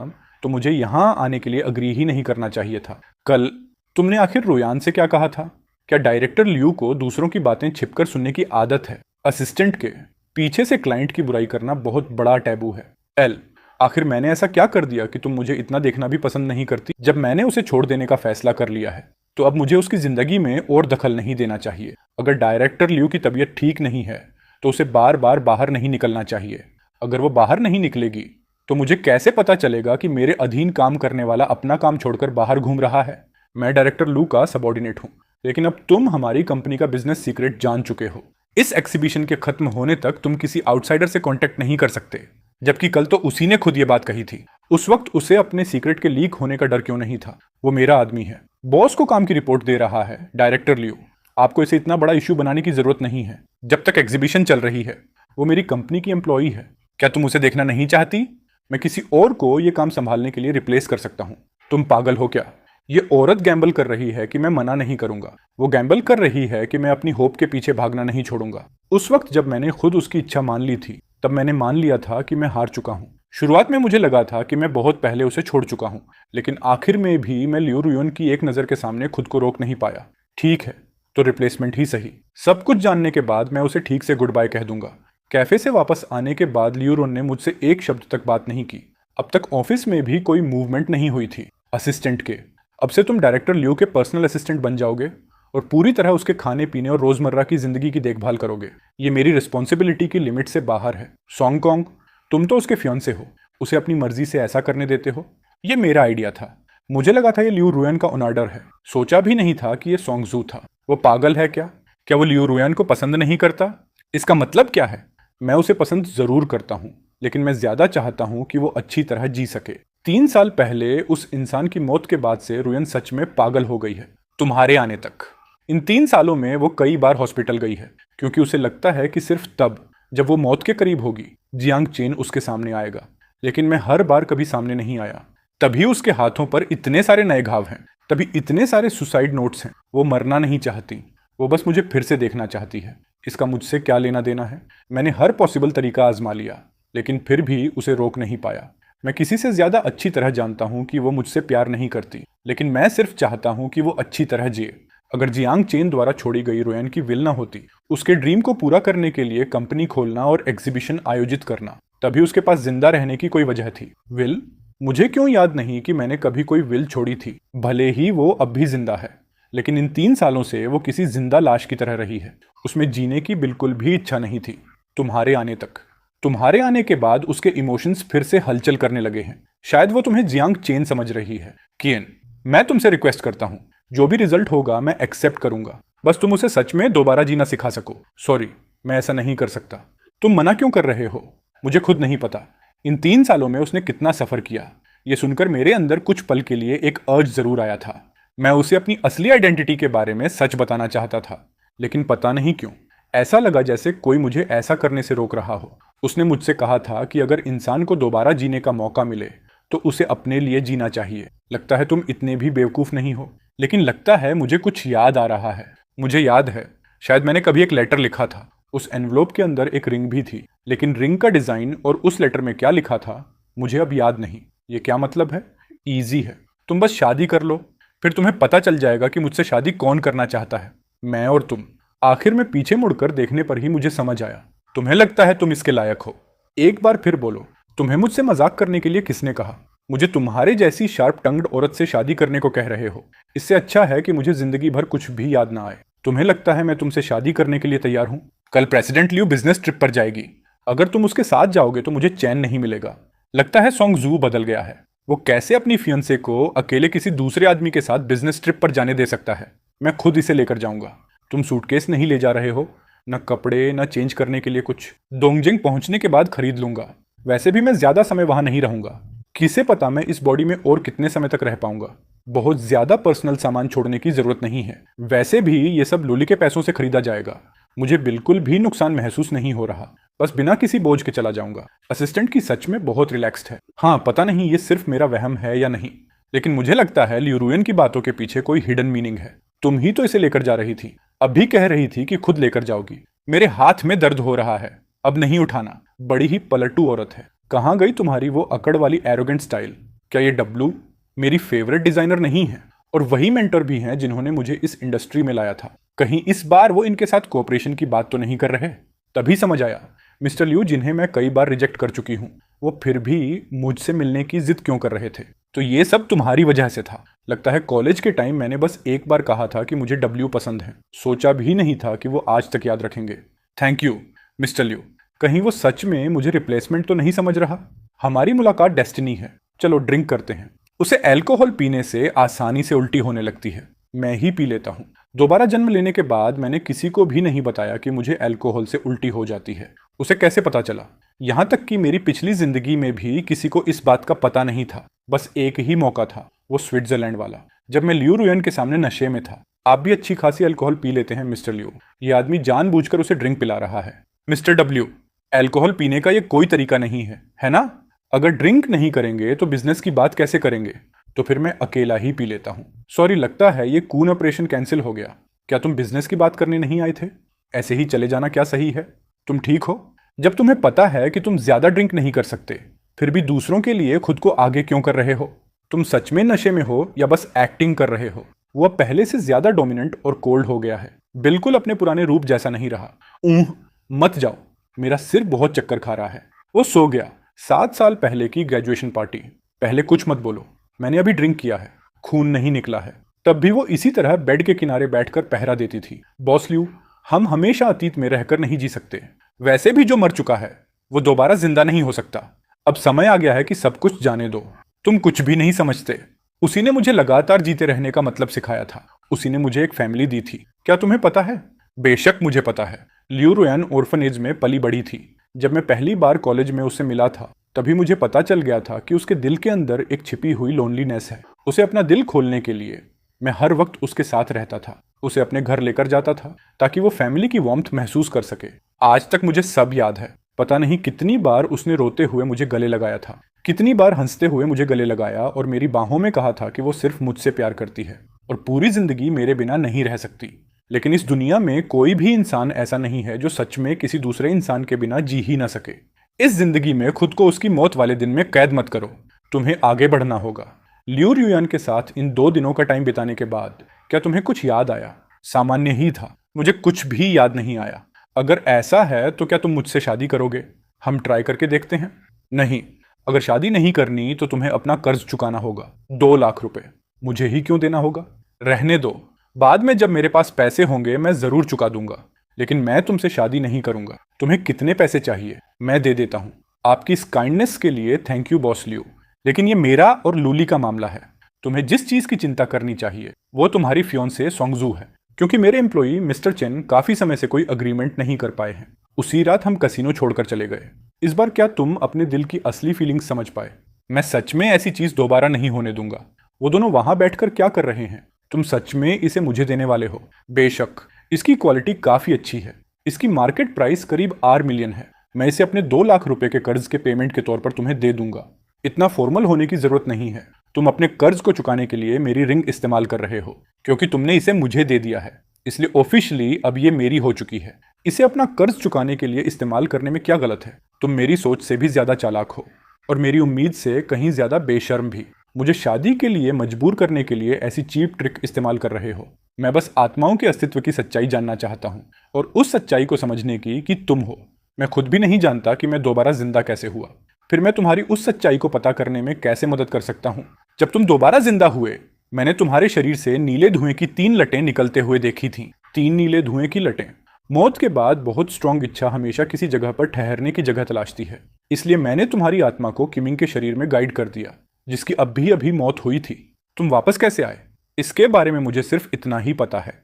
तो मुझे यहाँ आने के लिए अग्री ही नहीं करना चाहिए था। कल तुमने आखिर रुयान से क्या कहा था? क्या डायरेक्टर ल्यू को दूसरों की बातें छिपकर सुनने की आदत है? असिस्टेंट के पीछे से क्लाइंट की बुराई करना बहुत बड़ा टैबू है। एल, आखिर मैंने ऐसा क्या कर दिया कि तुम मुझे इतना देखना भी पसंद नहीं करती? जब मैंने उसे छोड़ देने का फैसला कर लिया है तो अब मुझे उसकी जिंदगी में और दखल नहीं देना चाहिए। अगर डायरेक्टर ल्यू की तबीयत ठीक नहीं है तो उसे बार बार बाहर नहीं निकलना चाहिए। अगर वो बाहर नहीं निकलेगी तो मुझे कैसे पता चलेगा कि मेरे अधीन काम करने वाला अपना काम छोड़कर बाहर घूम रहा है? मैं डायरेक्टर लू का सबॉर्डिनेट हूं, लेकिन अब तुम हमारी कंपनी का बिजनेस सीक्रेट जान चुके हो। इस एक्सीबिशन के खत्म होने तक तुम किसी आउटसाइडर से कांटेक्ट नहीं कर सकते, जबकि कल तो उसी ने खुद ये बात कही थी। उस वक्त उसे अपने सीक्रेट के लीक होने का डर क्यों नहीं था? वो मेरा आदमी है। बॉस को काम की रिपोर्ट दे रहा है, डायरेक्टर लियो, आपको इसे इतना बड़ा इश्यू बनाने की जरूरत नहीं है। जब तक एग्जीबिशन चल रही है, वो मेरी कंपनी की एम्प्लॉई है। क्या तुम उसे देखना नहीं चाहती? मैं किसी और को ये काम संभालने के लिए रिप्लेस कर सकता हूँ। तुम पागल हो क्या? ये औरत गैम्बल कर रही है कि मैं मना नहीं करूंगा। वो गैम्बल कर रही है कि मैं अपनी होप के पीछे भागना नहीं छोड़ूंगा। उस वक्त जब मैंने खुद उसकी इच्छा मान ली थी, तब मैंने मान लिया था कि मैं हार चुका हूँ। शुरुआत में मुझे लगा था कि मैं बहुत पहले उसे छोड़ चुका हूँ, लेकिन आखिर में भी मैं लियू रुयन की एक नज़र के सामने खुद को रोक नहीं पाया। ठीक है, तो रिप्लेसमेंट ही सही। सब कुछ जानने के बाद मैं उसे ठीक से गुड बाय कह दूंगा। कैफे से वापस आने के बाद लियू रुयन ने मुझसे एक शब्द तक बात नहीं की। अब तक ऑफिस में भी कोई मूवमेंट नहीं हुई थी। असिस्टेंट के, अब से तुम डायरेक्टर लियू के पर्सनल असिस्टेंट बन जाओगे और पूरी तरह उसके खाने पीने और रोजमर्रा की जिंदगी की देखभाल करोगे। ये मेरी रिस्पॉन्सिबिलिटी की लिमिट से बाहर है। सॉन्ग कॉन्ग, तुम तो उसके फियांसे हो, उसे अपनी मर्जी से ऐसा करने देते हो। ये मेरा आइडिया था। मुझे लगा था ये लियू रुयन का ऑनर्डर है। सोचा भी नहीं था कि ये सॉन्गजू था। वो पागल है क्या? क्या वो लियू रुयन को पसंद नहीं करता? इसका मतलब क्या है? मैं उसे पसंद जरूर करता हूँ, लेकिन मैं ज्यादा चाहता हूँ कि वो अच्छी तरह जी सके। 3 साल पहले उस इंसान की मौत के बाद से रुयन सच में पागल हो गई है, तुम्हारे आने तक। इन 3 सालों में वो कई बार हॉस्पिटल गई है, क्योंकि उसे लगता है कि सिर्फ तब जब वो मौत के करीब होगी, जियांग चेन उसके सामने आएगा। लेकिन मैं हर बार कभी सामने नहीं आया। तभी उसके हाथों पर इतने सारे नए घाव हैं, तभी इतने सारे सुसाइड नोट्स हैं। वो मरना नहीं चाहती, वो बस मुझे फिर से देखना चाहती है। इसका मुझसे क्या लेना देना है? मैंने हर पॉसिबल तरीका आजमा लिया, लेकिन फिर भी उसे रोक नहीं पाया। मैं किसी से ज्यादा अच्छी तरह जानता हूं कि वो मुझसे प्यार नहीं करती, लेकिन मैं सिर्फ चाहता हूं कि वो अच्छी तरह जिए। अगर जियांग चेन द्वारा छोड़ी गई रुयन की विल ना होती, उसके ड्रीम को पूरा करने के लिए कंपनी खोलना और एग्जीबिशन आयोजित करना, तभी उसके पास जिंदा रहने की कोई वजह थी। विल? मुझे क्यों याद नहीं कि मैंने कभी कोई विल छोड़ी थी। भले ही वो अब भी जिंदा है, लेकिन इन 3 सालों से वो किसी जिंदा लाश की तरह रही है। उसमें जीने की बिल्कुल भी इच्छा नहीं थी, तुम्हारे आने तक। तुम्हारे आने के बाद उसके इमोशंस फिर से हलचल करने लगे हैं। शायद वो तुम्हें जियांग चेन समझ रही है। कियन, मैं तुमसे रिक्वेस्ट करता हूं, जो भी रिजल्ट होगा मैं एक्सेप्ट करूंगा। बस तुम उसे सच में दोबारा जीना सिखा सको। सॉरी, मैं ऐसा नहीं कर सकता। तुम मना क्यों कर रहे हो? मुझे खुद नहीं पता। इन 3 सालों में उसने कितना सफर किया। ये सुनकर मेरे अंदर कुछ पल के लिए एक अर्ज जरूर आया था। मैं उसे अपनी असली आइडेंटिटी के बारे में सच बताना चाहता था, लेकिन पता नहीं क्यों ऐसा लगा जैसे कोई मुझे ऐसा करने से रोक रहा हो। उसने मुझसे कहा था कि अगर इंसान को दोबारा जीने का मौका मिले तो उसे अपने लिए जीना चाहिए। लगता है तुम इतने भी बेवकूफ नहीं हो। लेकिन लगता है मुझे कुछ याद आ रहा है। मुझे याद है, शायद मैंने कभी एक लेटर लिखा था। उस एनवलप के अंदर एक रिंग भी थी, लेकिन रिंग का डिजाइन और उस लेटर में क्या लिखा था मुझे अब याद नहीं। ये क्या मतलब है? ईजी है, तुम बस शादी कर लो, फिर तुम्हें पता चल जाएगा कि मुझसे शादी कौन करना चाहता है, मैं और तुम। आखिर में पीछे मुड़कर देखने पर ही मुझे समझ आया, तुम्हें लगता है तुम इसके लायक हो। एक बार फिर बोलो, तुम्हें मुझसे मजाक करने के लिए किसने कहा? मुझे तुम्हारे जैसी शार्प टंग्ड औरत से शादी करने को कह रहे हो। इससे अच्छा है कि मुझे जिंदगी भर कुछ भी याद ना आए। तुम्हें लगता है मैं तुमसे शादी करने के लिए तैयार हूं? कल प्रेसिडेंट लियू बिजनेस ट्रिप पर जाएगी। अगर तुम उसके साथ जाओगे तो मुझे चैन नहीं मिलेगा। लगता है सॉन्गजू बदल गया है। वो कैसे अपनी फियंसे को अकेले किसी दूसरे आदमी के साथ बिजनेस ट्रिप पर जाने दे सकता है? मैं खुद इसे लेकर जाऊंगा। तुम सूटकेस नहीं ले जा रहे हो, न कपड़े न चेंज करने के लिए कुछ। डोंगजिंग पहुंचने के बाद खरीद लूंगा। वैसे भी मैं ज्यादा समय वहां नहीं रहूंगा। किसे पता मैं इस बॉडी में और कितने समय तक रह पाऊंगा। बहुत ज्यादा पर्सनल सामान छोड़ने की जरूरत नहीं है। वैसे भी ये सब लुली के पैसों से खरीदा जाएगा। मुझे बिल्कुल भी नुकसान महसूस नहीं हो रहा। बस बिना किसी बोझ के चला जाऊंगा। असिस्टेंट की सच में बहुत रिलैक्स्ड है। हाँ, पता नहीं ये सिर्फ मेरा वहम है या नहीं, लेकिन मुझे लगता है लियू रुयन की बातों के पीछे कोई हिडन मीनिंग है। तुम ही तो इसे लेकर जा रही थी। अभी कह रही थी कि खुद लेकर जाओगी। मेरे हाथ में दर्द हो रहा है, अब नहीं उठाना। बड़ी ही पलटू औरत है। कहाँ गई तुम्हारी वो अकड़ वाली एरोगेंट स्टाइल? क्या ये डब्लू मेरी फेवरेट डिजाइनर नहीं है? और वही मेंटर भी हैं जिन्होंने मुझे इस इंडस्ट्री में लाया था। कहीं इस बार वो इनके साथ कोऑपरेशन की बात तो नहीं कर रहे? तभी समझ आया, मिस्टर लियू जिन्हें मैं कई बार रिजेक्ट कर चुकी हूँ, वो फिर भी मुझसे मिलने की जिद क्यों कर रहे थे? तो ये सब तुम्हारी वजह से था। लगता है कॉलेज के टाइम मैंने बस एक बार कहा था कि मुझे डब्ल्यू पसंद है। सोचा भी नहीं था कि वो आज तक याद रखेंगे। Thank you mister Liu. कहीं वो सच में मुझे रिप्लेसमेंट तो नहीं समझ रहा? हमारी मुलाकात डेस्टिनी है। चलो ड्रिंक करते हैं। उसे अल्कोहल पीने से आसानी से उल्टी होने लगती है। मैं ही पी लेता हूँ। दोबारा जन्म लेने के बाद मैंने किसी को भी नहीं बताया कि मुझे अल्कोहल से उल्टी हो जाती है। उसे कैसे पता चला? यहां तक कि मेरी पिछली जिंदगी में भी किसी को इस बात का पता नहीं था। बस एक ही मौका था, वो स्विट्जरलैंड वाला। जब मैं लियू रुयन के सामने नशे में था। आप भी अच्छी खासी अल्कोहल पी लेते हैं मिस्टर लियू। ये आदमी जानबूझकर उसे ड्रिंक पिला रहा है। मिस्टर डब्ल्यू, अल्कोहल पीने का ये कोई तरीका नहीं है ना? अगर ड्रिंक नहीं करेंगे तो बिजनेस की बात कैसे करेंगे? तो फिर मैं अकेला ही पी लेता हूँ। सॉरी, लगता है ये खून ऑपरेशन कैंसिल हो गया। क्या तुम बिजनेस की बात करने नहीं आए थे? ऐसे ही चले जाना क्या सही है? तुम ठीक हो? जब तुम्हें पता है कि तुम ज्यादा ड्रिंक नहीं कर सकते, फिर भी दूसरों के लिए खुद को आगे क्यों कर रहे हो? तुम सच में नशे में हो या बस एक्टिंग कर रहे हो? वो अब पहले से ज्यादा डोमिनेंट और कोल्ड हो गया है, बिल्कुल अपने पुराने रूप जैसा नहीं रहा। ऊह, मत जाओ, मेरा सिर बहुत चक्कर खा रहा है। वो सो गया। 7 साल पहले की ग्रेजुएशन पार्टी। पहले कुछ मत बोलो, मैंने अभी ड्रिंक किया है, खून नहीं निकला है। तब भी वो इसी तरह बेड के किनारे बैठकर पहरा देती थी। बॉस ल्यू, हम हमेशा अतीत में रहकर नहीं जी सकते। वैसे भी जो मर चुका है वो दोबारा जिंदा नहीं हो सकता। अब समय आ गया है कि सब कुछ जाने दो। तुम कुछ भी नहीं समझते। उसी ने मुझे लगातार जीते रहने का मतलब सिखाया था। उसी ने मुझे एक फैमिली दी थी। क्या तुम्हें पता है? बेशक मुझे पता है। लियू रुयन ऑर्फनेज में पली बड़ी थी। जब मैं पहली बार कॉलेज में उससे मिला था, तभी मुझे पता चल गया था कि उसके दिल के अंदर एक छिपी हुई लोनलीनेस है। उसे अपना दिल खोलने के लिए मैं हर वक्त उसके साथ रहता था। उसे अपने घर लेकर जाता था ताकि वो फैमिली की वार्मथ महसूस कर सके। आज तक मुझे सब याद है। पता नहीं कितनी बार उसने रोते हुए मुझे गले लगाया था, कितनी बार हंसते हुए मुझे गले लगाया और मेरी बाहों में कहा था कि वो सिर्फ मुझसे प्यार करती है और पूरी जिंदगी मेरे बिना नहीं रह सकती। लेकिन इस दुनिया में कोई भी इंसान ऐसा नहीं है जो सच में किसी दूसरे इंसान के बिना जी ही ना सके। इस जिंदगी में खुद को उसकी मौत वाले दिन में कैद मत करो। तुम्हें आगे बढ़ना होगा। लियू रुयन के साथ इन 2 दिनों का टाइम बिताने के बाद क्या तुम्हें कुछ याद आया? सामान्य ही था, मुझे कुछ भी याद नहीं आया। अगर ऐसा है तो क्या तुम मुझसे शादी करोगे? हम ट्राई करके देखते हैं। नहीं, अगर शादी नहीं करनी तो तुम्हें अपना कर्ज चुकाना होगा। 2 लाख रुपए। मुझे ही क्यों देना होगा? रहने दो, बाद में जब मेरे पास पैसे होंगे मैं जरूर चुका दूंगा। लेकिन मैं तुमसे शादी नहीं करूंगा। तुम्हें कितने पैसे चाहिए? मैं दे देता हूं। आपकी इस काइंडनेस के लिए थैंक यू बॉस लियू, लेकिन ये मेरा और लूली का मामला है। तुम्हें जिस चीज की चिंता करनी चाहिए वो तुम्हारी फियोंसे सोंगजू है। क्योंकि मेरे एम्प्लॉई मिस्टर चेन काफी समय से कोई अग्रीमेंट नहीं कर पाए हैं। उसी रात हम कसिनो छोड़कर चले गए। इस बार क्या तुम अपने दिल की असली फीलिंग्स समझ पाए? मैं सच में ऐसी चीज दोबारा नहीं होने दूंगा। वो दोनों वहां बैठकर क्या कर रहे हैं? तुम सच में इसे मुझे देने वाले हो? बेशक, इसकी क्वालिटी काफी अच्छी है। इसकी मार्केट प्राइस करीब 8 मिलियन है। मैं इसे अपने 2 लाख रुपए के कर्ज के पेमेंट के तौर पर तुम्हें दे दूंगा। इतना फॉर्मल होने की जरूरत नहीं है। तुम अपने कर्ज को चुकाने के लिए मेरी रिंग इस्तेमाल कर रहे हो क्योंकि तुमने इसे मुझे दे दिया है, इसलिए ऑफिशियली अब ये मेरी हो चुकी है। इसे अपना कर्ज चुकाने के लिए इस्तेमाल करने में क्या गलत है? तुम मेरी सोच से भी ज्यादा चालाक हो और मेरी उम्मीद से कहीं ज्यादा बेशर्म भी। मुझे शादी के लिए मजबूर करने के लिए ऐसी चीप ट्रिक इस्तेमाल कर रहे हो। मैं बस आत्माओं के अस्तित्व की सच्चाई जानना चाहता हूँ और उस सच्चाई को समझने की कि तुम हो। मैं खुद भी नहीं जानता कि मैं दोबारा जिंदा कैसे हुआ। फिर मैं तुम्हारी उस सच्चाई को पता करने में कैसे मदद कर सकता हूँ? जब तुम दोबारा जिंदा हुए, मैंने तुम्हारे शरीर से नीले धुएं की 3 लटें निकलते हुए देखी थीं। 3 नीले धुएं की लटें। मौत के बाद बहुत स्ट्रांग इच्छा हमेशा किसी जगह पर ठहरने की जगह तलाशती है। इसलिए मैंने तुम्हारी आत्मा को किमिंग के शरीर में गाइड कर दिया, जिसकी अभी अभी मौत हुई थी। तुम वापस कैसे आए? इसके बारे में मुझे सिर्फ इतना ही पता है।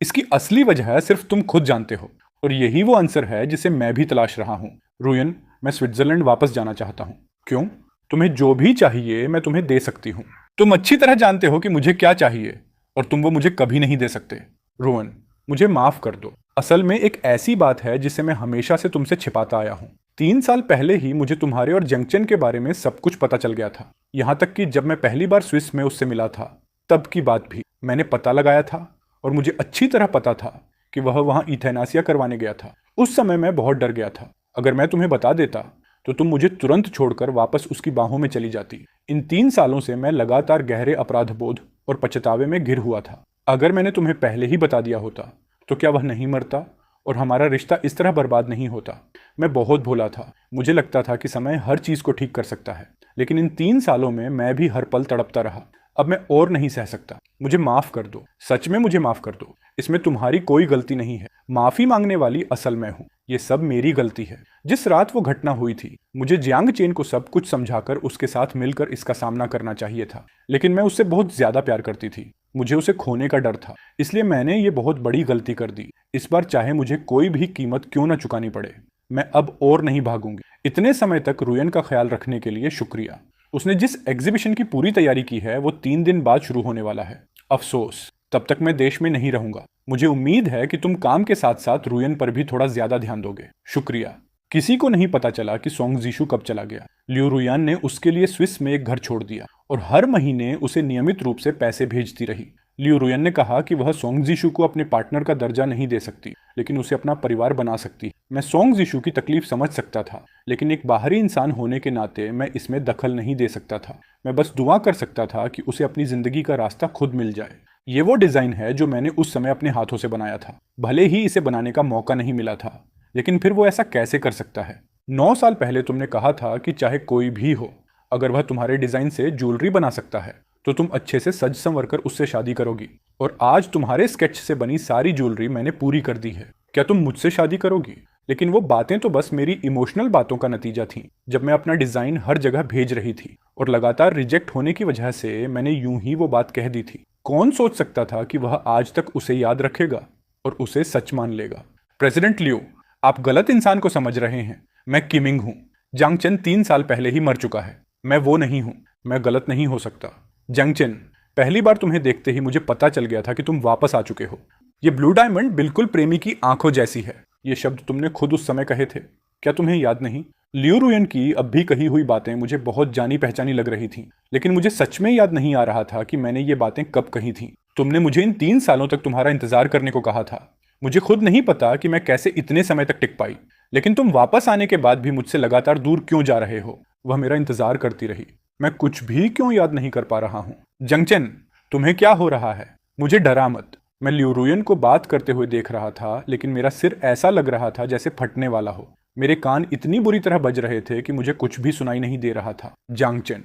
इसकी असली वजह सिर्फ तुम खुद जानते हो और यही वो आंसर है जिसे मैं भी तलाश रहा हूँ। रुयन, मैं स्विट्जरलैंड वापस जाना चाहता हूँ। क्यों? तुम्हें जो भी चाहिए मैं तुम्हें दे सकती हूँ। तुम अच्छी तरह जानते हो कि मुझे क्या चाहिए और तुम वो मुझे कभी नहीं दे सकते। रोहन, मुझे माफ कर दो। असल में एक ऐसी बात है जिसे मैं हमेशा से तुमसे छिपाता आया हूँ। 3 साल पहले ही मुझे तुम्हारे और जंगचन के बारे में सब कुछ पता चल गया था। यहाँ तक कि जब मैं पहली बार स्विस में उससे मिला था तब की बात भी मैंने पता लगाया था और मुझे अच्छी तरह पता था कि वह वहाँ इथेनासिया करवाने गया था। उस समय मैं बहुत डर गया था। अगर मैं तुम्हें बता देता तो तुम मुझे तुरंत छोड़कर वापस उसकी बाहों में चली जाती। इन 3 सालों से मैं लगातार गहरे अपराध बोध और पछतावे में घिर हुआ था। अगर मैंने तुम्हें पहले ही बता दिया होता तो क्या वह नहीं मरता और हमारा रिश्ता इस तरह बर्बाद नहीं होता। मैं बहुत भोला था। मुझे लगता था कि समय हर चीज को ठीक कर सकता है, लेकिन इन 3 सालों में मैं भी हर पल तड़पता रहा। अब मैं और नहीं सह सकता। मुझे माफ कर दो। सच में मुझे माफ कर दो। इसमें तुम्हारी कोई गलती नहीं है। माफी मांगने वाली असल मैं हूँ। ये सब मेरी गलती है। जिस रात वो घटना हुई थी मुझे जियांग चेन को सब कुछ समझाकर उसके साथ मिलकर इसका सामना करना चाहिए था, लेकिन मैं उससे बहुत ज्यादा प्यार करती थी। मुझे उसे खोने का डर था, इसलिए मैंने ये बहुत बड़ी गलती कर दी। इस बार चाहे मुझे कोई भी कीमत क्यों ना चुकानी पड़े, मैं अब और नहीं भागूंगी। इतने समय तक रुयन का ख्याल रखने के लिए शुक्रिया। उसने जिस एग्जीबिशन की पूरी तैयारी की है वो 3 दिन बाद शुरू होने वाला है। अफसोस, तब तक मैं देश में नहीं रहूंगा। मुझे उम्मीद है कि तुम काम के साथ साथ रुयन पर भी थोड़ा ज्यादा ध्यान दोगे। शुक्रिया। किसी को नहीं पता चला कि सोंग जीशु कब चला गया। लियू रुयान ने उसके लिए स्विस में एक घर छोड़ दिया और हर महीने उसे नियमित रूप से पैसे भेजती रही। लियू रुयन ने कहा कि वह सोंग जीशु को अपने पार्टनर का दर्जा नहीं दे सकती, लेकिन उसे अपना परिवार बना सकती है। मैं सोंग जीशु की तकलीफ समझ सकता था, लेकिन एक बाहरी इंसान होने के नाते मैं इसमें दखल नहीं दे सकता था। मैं बस दुआ कर सकता था कि उसे अपनी जिंदगी का रास्ता खुद मिल जाए। ये वो डिजाइन है जो मैंने उस समय अपने हाथों से बनाया था। भले ही इसे बनाने का मौका नहीं मिला था, लेकिन फिर वो ऐसा कैसे कर सकता है? 9 साल पहले तुमने कहा था कि चाहे कोई भी हो, अगर वह तुम्हारे डिजाइन से ज्वेलरी बना सकता है तो तुम अच्छे से सज संवर कर उससे शादी करोगी। और आज तुम्हारे स्केच से बनी सारी ज्वेलरी मैंने पूरी कर दी है। क्या तुम मुझसे शादी करोगी? लेकिन वो बातें तो बस मेरी इमोशनल बातों का नतीजा थी। जब मैं अपना डिजाइन हर जगह भेज रही थी और लगातार रिजेक्ट होने की वजह से मैंने यूं ही वो बात कह दी थी। कौन सोच सकता था कि वह आज तक उसे याद रखेगा और उसे सच मान लेगा? प्रेसिडेंट लियो, आप गलत इंसान को समझ रहे हैं। मैं किमिंग हूं। जांग चेन 3 साल पहले ही मर चुका है। मैं वो नहीं हूं। मैं गलत नहीं हो सकता। जांग चेन, पहली बार तुम्हें देखते ही मुझे पता चल गया था कि तुम वापस आ चुके हो। ये ब्लू डायमंड बिल्कुल प्रेमी की आंखों जैसी है। ये शब्द तुमने खुद उस समय कहे थे। क्या तुम्हें याद नहीं? लियू रुयन की अब भी कही हुई बातें मुझे बहुत जानी पहचानी लग रही थीं, लेकिन मुझे सच में याद नहीं आ रहा था कि मैंने ये बातें कब कही थीं। तुमने मुझे इन 3 सालों तक तुम्हारा इंतजार करने को कहा था। मुझे खुद नहीं पता कि मैं कैसे इतने समय तक टिक पाई, लेकिन तुम वापस आने के बाद भी मुझसे लगातार दूर क्यों जा रहे हो? वह मेरा इंतजार करती रही। मैं कुछ भी क्यों याद नहीं कर पा रहा हूं? जंगचेन, तुम्हें क्या हो रहा है? मुझे डरा मत। मैं लियू रुयन को बात करते हुए देख रहा था, लेकिन मेरा सिर ऐसा लग रहा था जैसे फटने वाला हो। मेरे कान इतनी बुरी तरह बज रहे थे कि मुझे कुछ भी सुनाई नहीं दे रहा था। जांगचेन,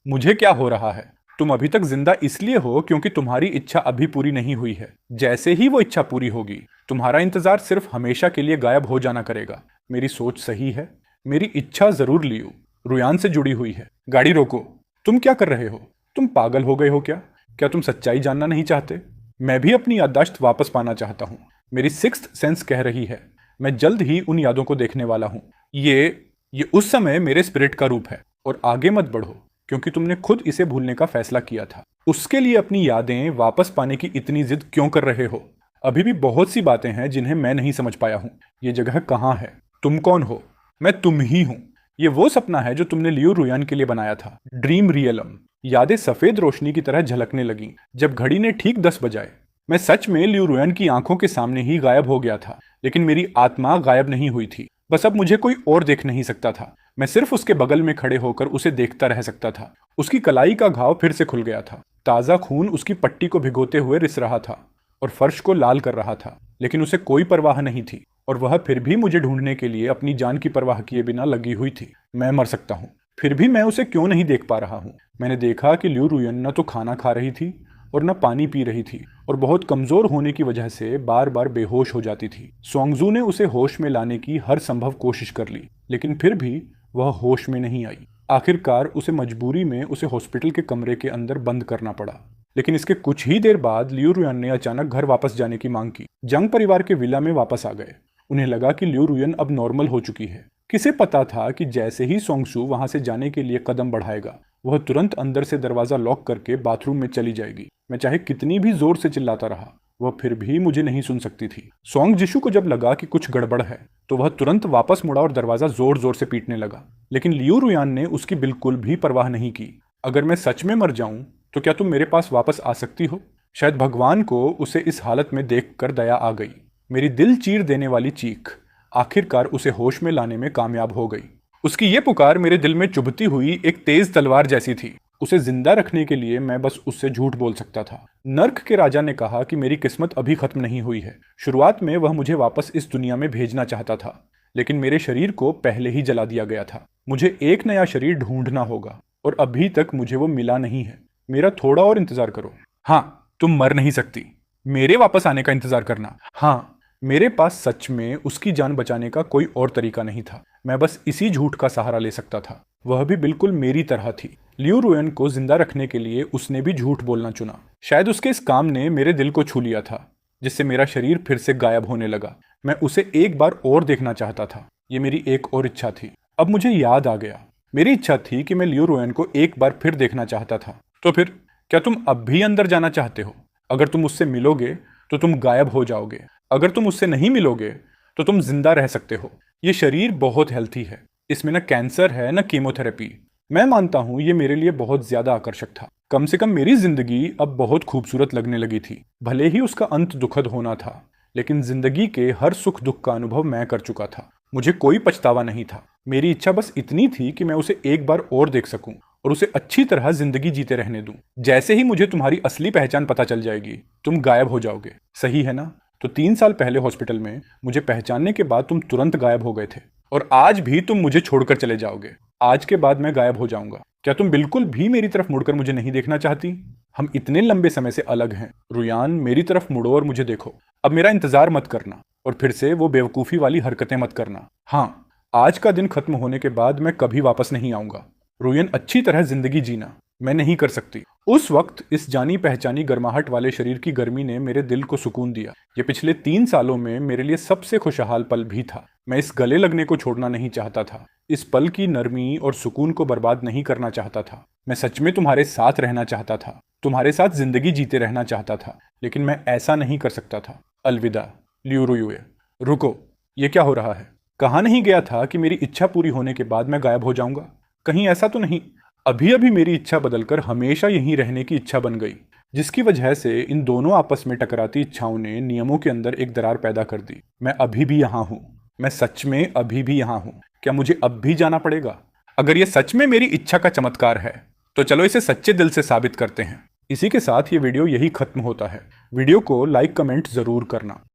मुझे क्या हो रहा है? तुम अभी तक जिंदा इसलिए हो क्योंकि तुम्हारी इच्छा अभी पूरी नहीं हुई है। जैसे ही वो इच्छा पूरी होगी, तुम्हारा इंतजार सिर्फ हमेशा के लिए गायब हो जाना करेगा। मेरी सोच सही है। मेरी इच्छा जरूर लियू रुयान से जुड़ी हुई है। गाड़ी रोको। तुम क्या कर रहे हो? तुम पागल हो गए हो क्या? क्या तुम सच्चाई जानना नहीं चाहते? मैं भी अपनी याददाश्त वापस पाना चाहता हूँ। मेरी सिक्स्थ सेंस कह रही है मैं जल्द ही उन यादों को देखने वाला हूँ। ये उस समय मेरे स्पिरिट का रूप है। और आगे मत बढ़ो, क्योंकि तुमने खुद इसे भूलने का फैसला किया था। उसके लिए अपनी यादें वापस पाने की इतनी जिद क्यों कर रहे हो? अभी भी बहुत सी बातें हैं जिन्हें मैं नहीं समझ पाया हूँ। ये जगह कहाँ है? तुम कौन हो? मैं तुम ही हूँ। ये वो सपना है जो तुमने लियू रुयान के लिए बनाया था। Dream realm. यादें सफेद रोशनी की तरह झलकने लगीं जब घड़ी ने ठीक 10 बजाए। मैं सच में लियू रुयान की आंखों के सामने ही गायब हो गया था, लेकिन मेरी आत्मा गायब नहीं हुई थी। बस अब मुझे कोई और देख नहीं सकता था। मैं सिर्फ उसके बगल में खड़े होकर उसे देखता रह सकता था। उसकी कलाई का घाव फिर से खुल गया था। ताजा खून उसकी पट्टी को भिगोते हुए रिस रहा था और फर्श को लाल कर रहा था, लेकिन उसे कोई परवाह नहीं थी और वह फिर भी मुझे ढूंढने के लिए अपनी जान की परवाह किए बिना लगी हुई थी। मैं मर सकता हूँ, फिर भी मैं उसे क्यों नहीं देख पा रहा हूँ? मैंने देखा कि लियू रुयन न तो खाना खा रही थी और न पानी पी रही थी, और बहुत कमजोर होने की वजह से बार बार बेहोश हो जाती थी। सोंगजू ने उसे होश में लाने की हर संभव कोशिश कर ली, लेकिन फिर भी वह होश में नहीं आई। आखिरकार उसे मजबूरी में उसे हॉस्पिटल के कमरे के अंदर बंद करना पड़ा। लेकिन इसके कुछ ही देर बाद लियू रुयन ने अचानक घर वापस जाने की मांग की। जंग परिवार के विला में वापस आ गए। उन्हें लगा कि लियू रुयन अब नॉर्मल हो चुकी है। किसे पता था कि जैसे ही सोंगसू वहां से जाने के लिए कदम बढ़ाएगा, वह तुरंत अंदर से दरवाजा लॉक करके बाथरूम में चली जाएगी। मैं चाहे कितनी भी जोर से चिल्लाता रहा, वह फिर भी मुझे नहीं सुन सकती थी। सोंग जिशु को जब लगा कि कुछ गड़बड़ है, तो वह तुरंत वापस मुड़ा और दरवाजा जोर जोर से पीटने लगा। लेकिन लियू रुयान ने उसकी बिल्कुल भी परवाह नहीं की। अगर मैं सच में मर जाऊं तो क्या तुम मेरे पास वापस आ सकती हो? शायद भगवान को उसे इस हालत में देखकर दया आ गई। मेरी दिल चीर देने वाली चीख आखिरकार उसे होश में लाने में कामयाब हो गई। उसकी ये पुकार मेरे दिल में चुभती हुई एक तेज तलवार जैसी थी। उसे जिंदा रखने के लिए मैं बस उससे झूठ बोल सकता था। नर्क के राजा ने कहा कि मेरी किस्मत अभी खत्म नहीं हुई है। शुरुआत में वह मुझे वापस इस दुनिया में भेजना चाहता था, लेकिन मेरे शरीर को पहले ही जला दिया गया था। मुझे एक नया शरीर ढूंढना होगा, और अभी तक मुझे वो मिला नहीं है। मेरा थोड़ा और इंतजार करो। हाँ, तुम मर नहीं सकती। मेरे वापस आने का इंतजार करना। हाँ, मेरे पास सच में उसकी जान बचाने का कोई और तरीका नहीं था। मैं बस इसी झूठ का सहारा ले सकता था। वह भी बिल्कुल मेरी तरह थी। लियू रुयन को जिंदा रखने के लिए उसने भी झूठ बोलना चुना। शायद उसके इस काम ने मेरे दिल को छू लिया था, जिससे मेरा शरीर फिर से गायब होने लगा। मैं उसे एक बार और देखना चाहता था। ये मेरी एक और इच्छा थी। अब मुझे याद आ गया। मेरी इच्छा थी कि मैं लियो रुयन को एक बार फिर देखना चाहता था। तो फिर क्या तुम अब भी अंदर जाना चाहते हो? अगर तुम उससे मिलोगे तो तुम गायब हो जाओगे, अगर तुम उससे नहीं मिलोगे तो तुम जिंदा रह सकते हो। ये शरीर बहुत हेल्थी है, इसमें न कैंसर है न कीमोथेरेपी। मैं मानता हूं ये मेरे लिए बहुत ज्यादा आकर्षक था। कम से कम मेरी जिंदगी अब बहुत खूबसूरत लगने लगी थी। भले ही उसका अंत दुखद होना था, लेकिन जिंदगी के हर सुख दुख का अनुभव मैं कर चुका था। मुझे कोई पछतावा नहीं था। मेरी इच्छा बस इतनी थी कि मैं उसे एक बार और देख सकूं और उसे अच्छी तरह जिंदगी जीते रहने दूं। जैसे ही मुझे तुम्हारी असली पहचान पता चल जाएगी, तुम गायब हो जाओगे। सही है ना? तो 3 साल पहले हॉस्पिटल में मुझे पहचानने के बाद तुम तुरंत गायब हो गए थे, और आज भी तुम मुझे छोड़कर चले जाओगे। आज के बाद मैं गायब हो जाऊंगा। क्या तुम बिल्कुल भी मेरी तरफ मुड़कर मुझे नहीं देखना चाहती? हम इतने लंबे समय से अलग हैं। रुयान, मेरी तरफ मुड़ो और मुझे देखो। अब मेरा इंतजार मत करना और फिर से वो बेवकूफ़ी वाली हरकतें मत करना। हाँ, आज का दिन खत्म होने के बाद मैं कभी वापस नहीं आऊंगा। रुयन, अच्छी तरह जिंदगी जीना मैं नहीं कर सकती। उस वक्त इस जानी पहचानी गर्माहट वाले शरीर की गर्मी ने मेरे दिल को सुकून दिया। ये पिछले 3 सालों में मेरे लिए सबसे खुशहाल पल भी था। मैं इस गले लगने को छोड़ना नहीं चाहता था। इस पल की नरमी और सुकून को बर्बाद नहीं करना चाहता था। मैं सच में तुम्हारे साथ रहना चाहता था, तुम्हारे साथ जिंदगी जीते रहना चाहता था, लेकिन मैं ऐसा नहीं कर सकता था। अलविदा लियू रुयुए। रुको, ये क्या हो रहा है? कहा नहीं गया था कि मेरी इच्छा पूरी होने के बाद मैं गायब हो जाऊंगा? कहीं ऐसा तो नहीं अभी अभी मेरी इच्छा बदलकर हमेशा यहीं रहने की इच्छा बन गई, जिसकी वजह से इन दोनों आपस में टकराती इच्छाओं ने नियमों के अंदर एक दरार पैदा कर दी। मैं अभी भी यहाँ हूँ। मैं सच में अभी भी यहाँ हूँ। क्या मुझे अब भी जाना पड़ेगा? अगर ये सच में मेरी इच्छा का चमत्कार है तो चलो इसे सच्चे दिल से साबित करते हैं। इसी के साथ ये वीडियो यही खत्म होता है। वीडियो को लाइक कमेंट जरूर करना।